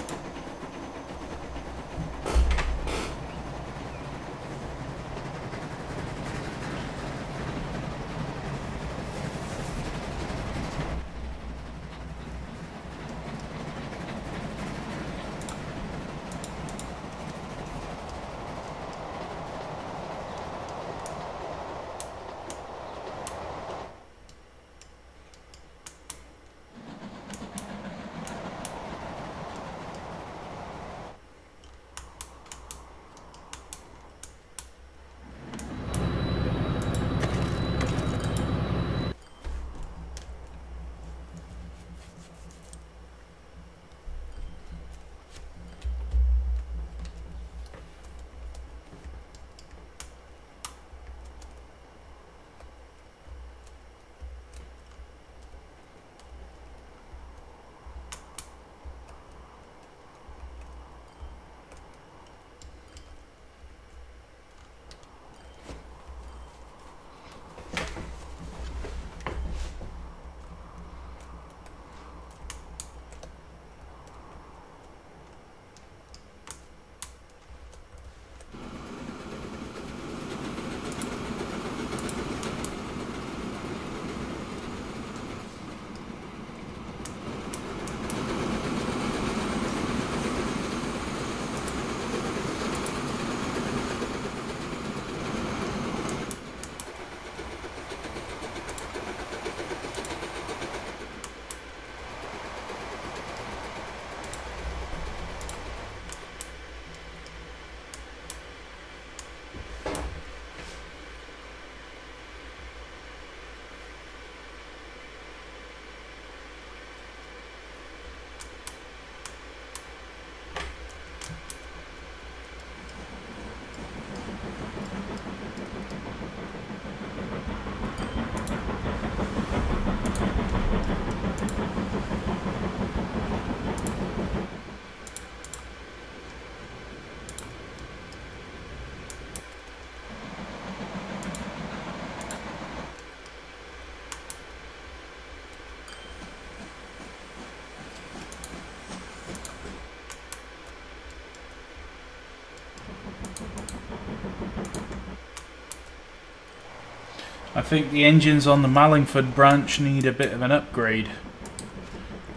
I think the engines on the Mallingford branch need a bit of an upgrade.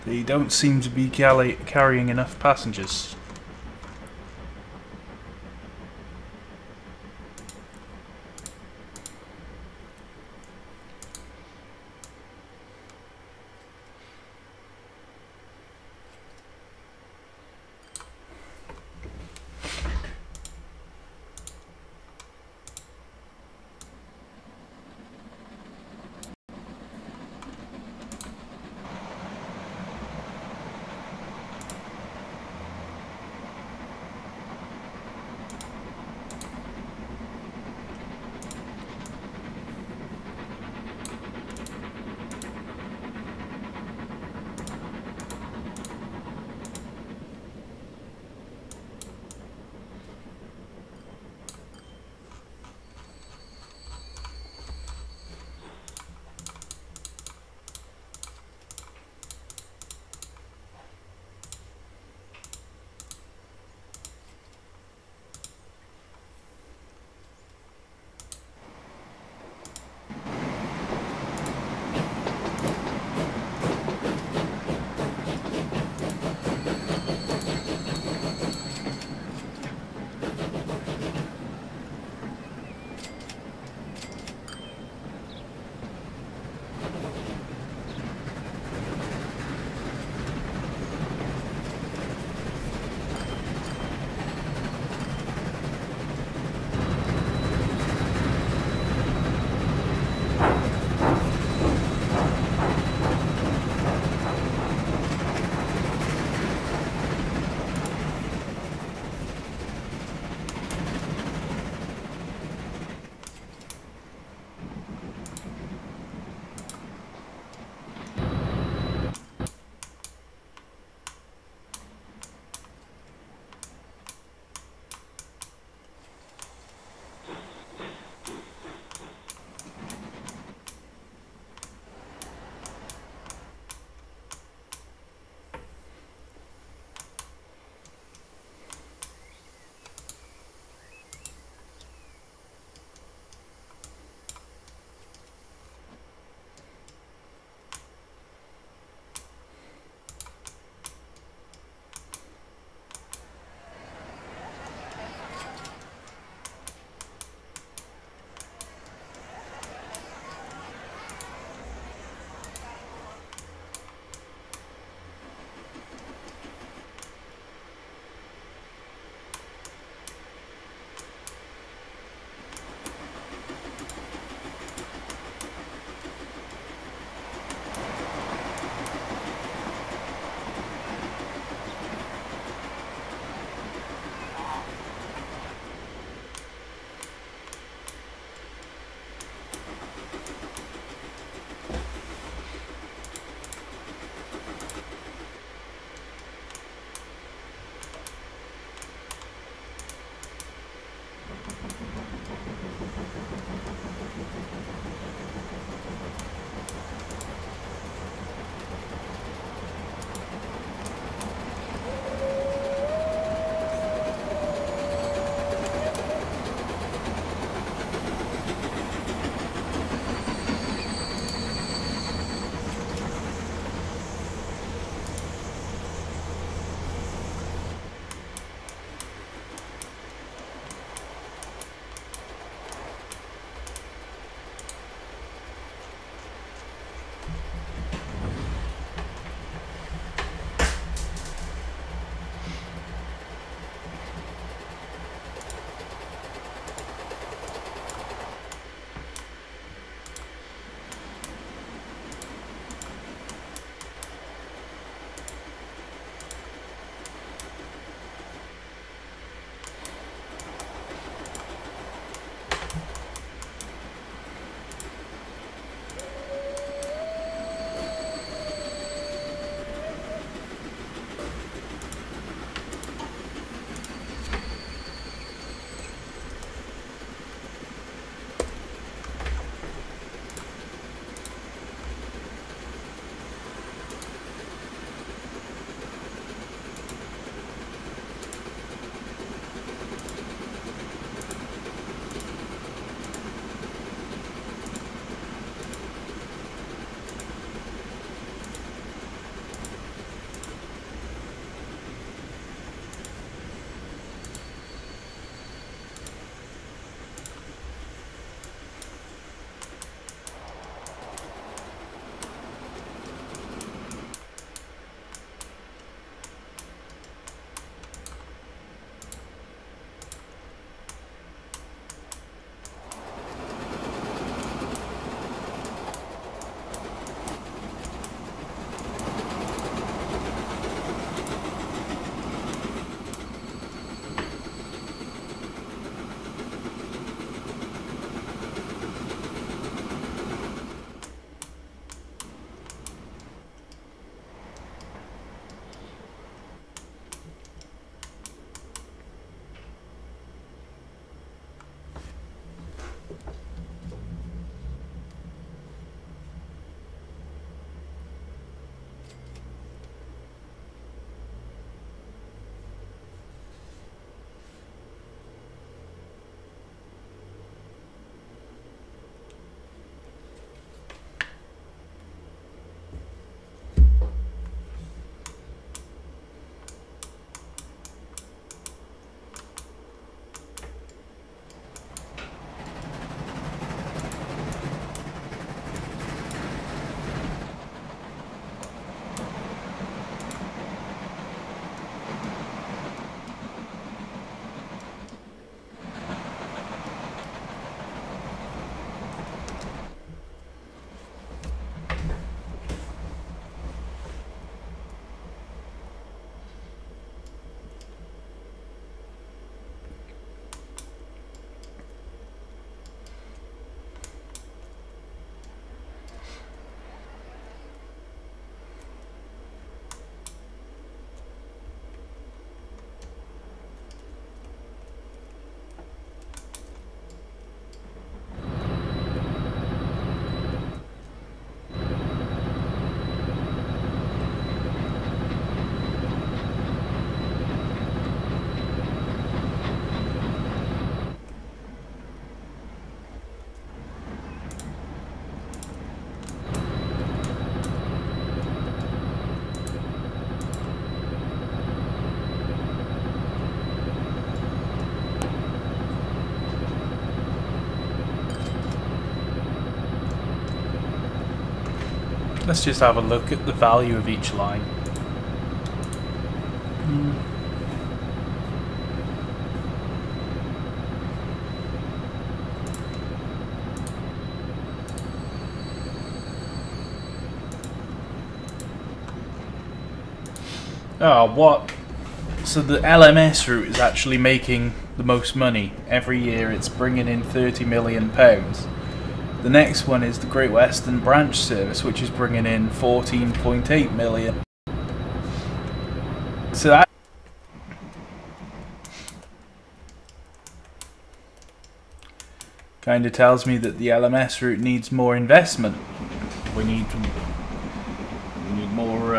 They don't seem to be carrying enough passengers. Let's just have a look at the value of each line. Oh, what? So the LMS route is actually making the most money. Every year it's bringing in £30 million. The next one is the Great Western Branch Service, which is bringing in 14.8 million. So that kind of tells me that the LMS route needs more investment. We need more.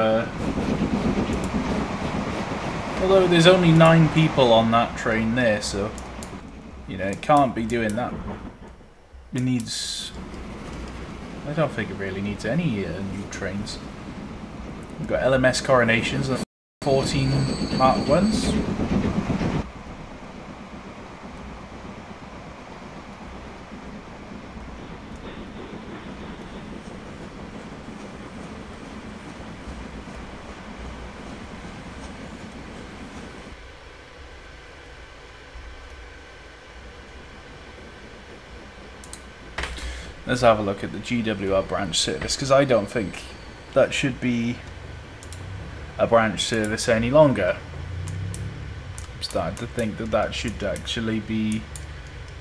Although there's only 9 people on that train there, so you know it can't be doing that. It needs. I don't think it really needs any new trains. We've got LMS Coronations and 14 Mark 1s. Let's have a look at the GWR branch service, because I don't think that should be a branch service any longer. I'm starting to think that that should actually be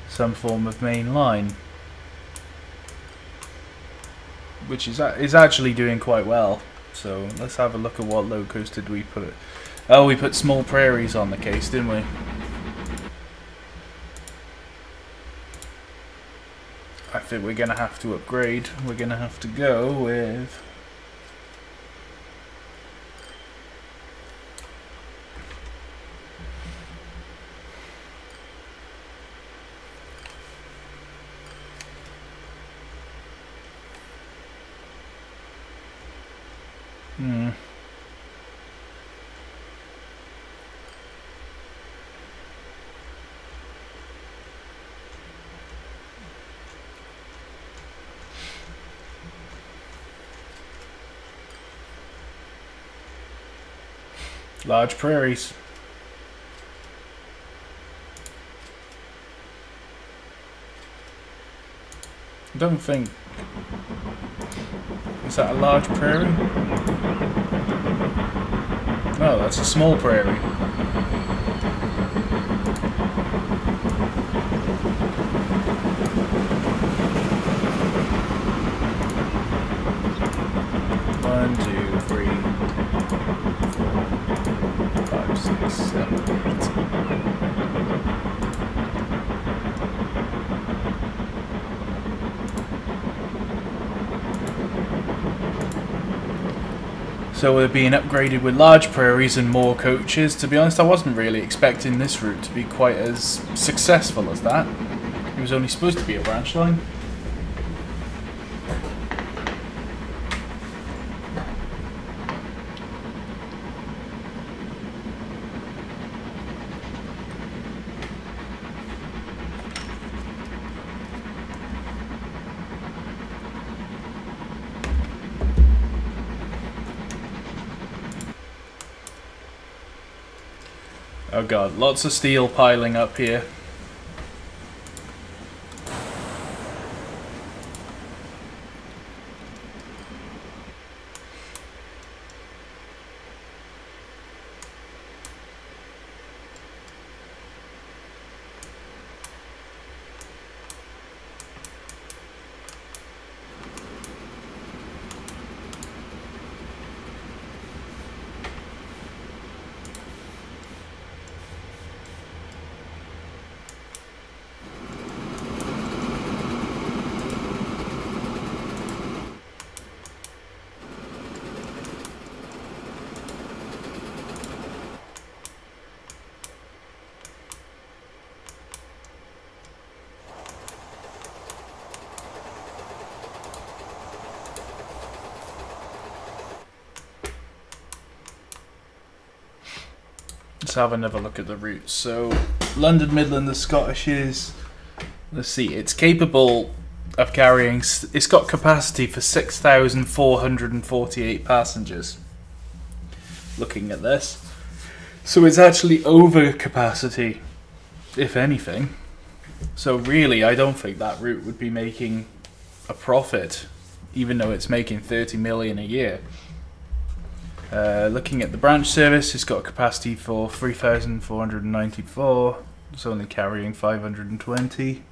some form of main line, which is actually doing quite well. So let's have a look at what locos did we put. Oh, we put Small Prairies on the case, didn't we? I think we're going to have to upgrade. We're going to have to go with... Large Prairies. I don't think... Is that a large prairie? No, that's a small prairie. One, two, three, 5, 6, 7, 8. So we're being upgraded with large prairies and more coaches. To be honest, I wasn't really expecting this route to be quite as successful as that. It was only supposed to be a branch line. Oh god, lots of steel piling up here. Let's have another look at the routes. So, London, Midland, the Scottish is... Let's see, it's capable of carrying. It's got capacity for 6,448 passengers. Looking at this, so it's actually over capacity, if anything. So really, I don't think that route would be making a profit, even though it's making 30 million a year. Looking at the branch service, it's got a capacity for 3,494. It's only carrying 520.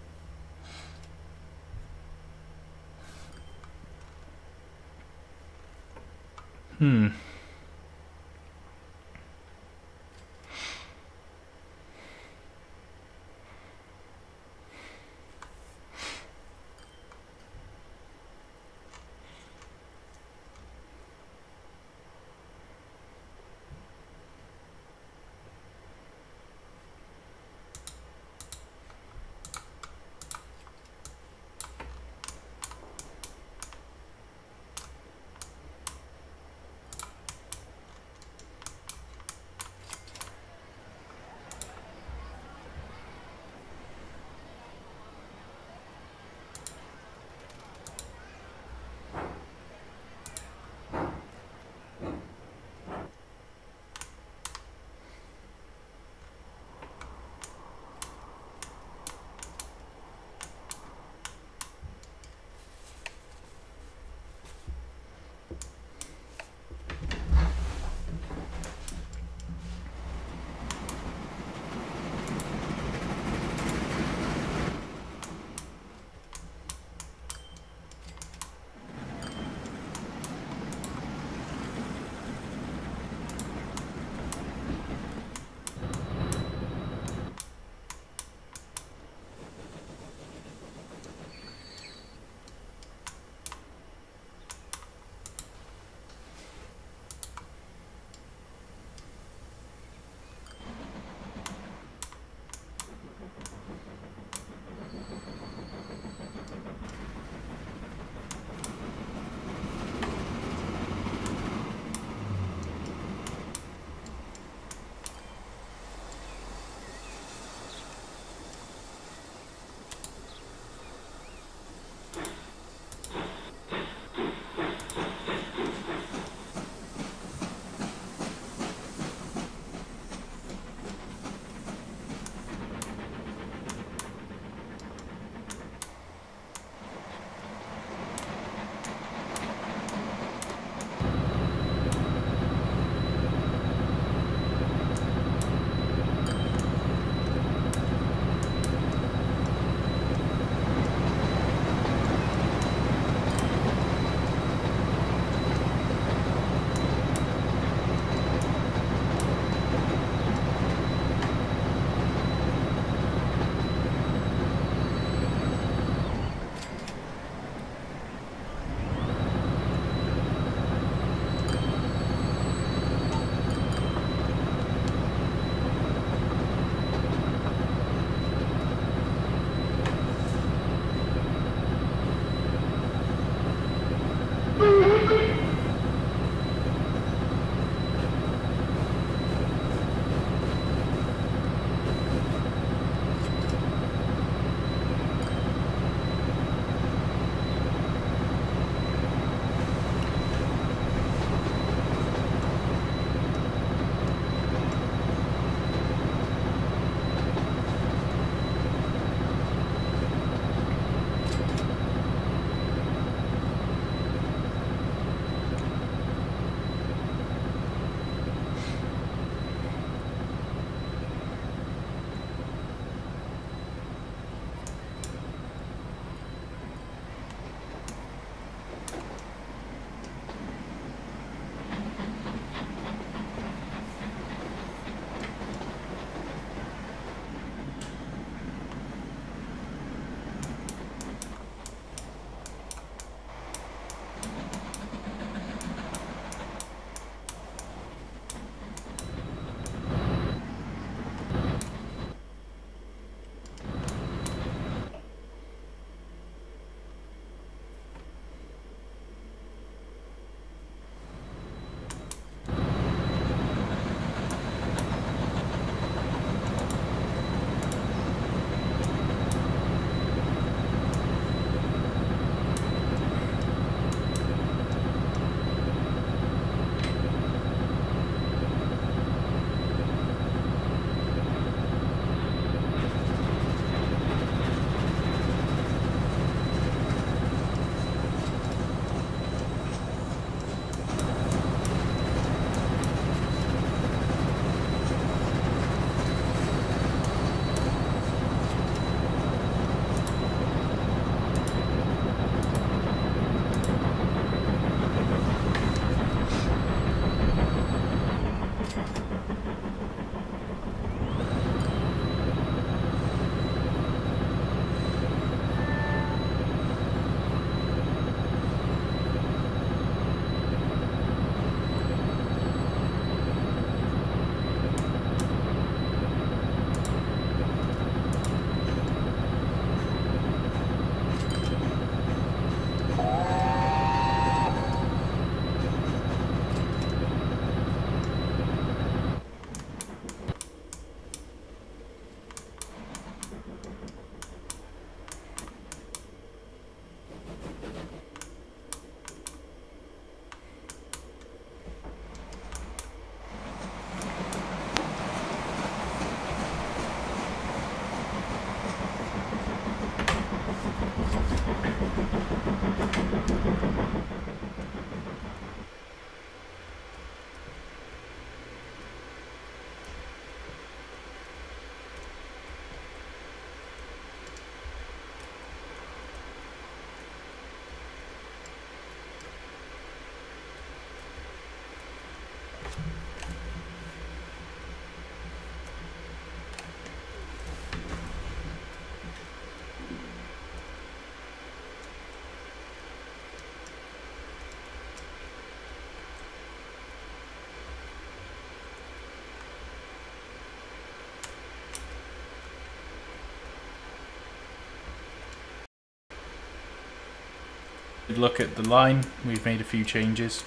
look at the line. We've made a few changes.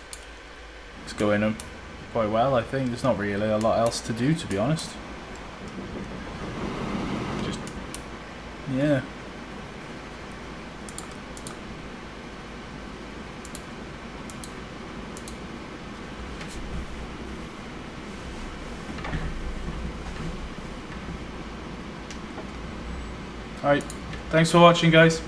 It's going up quite well, I think. There's not really a lot else to do, to be honest. Just, yeah. Alright, thanks for watching, guys.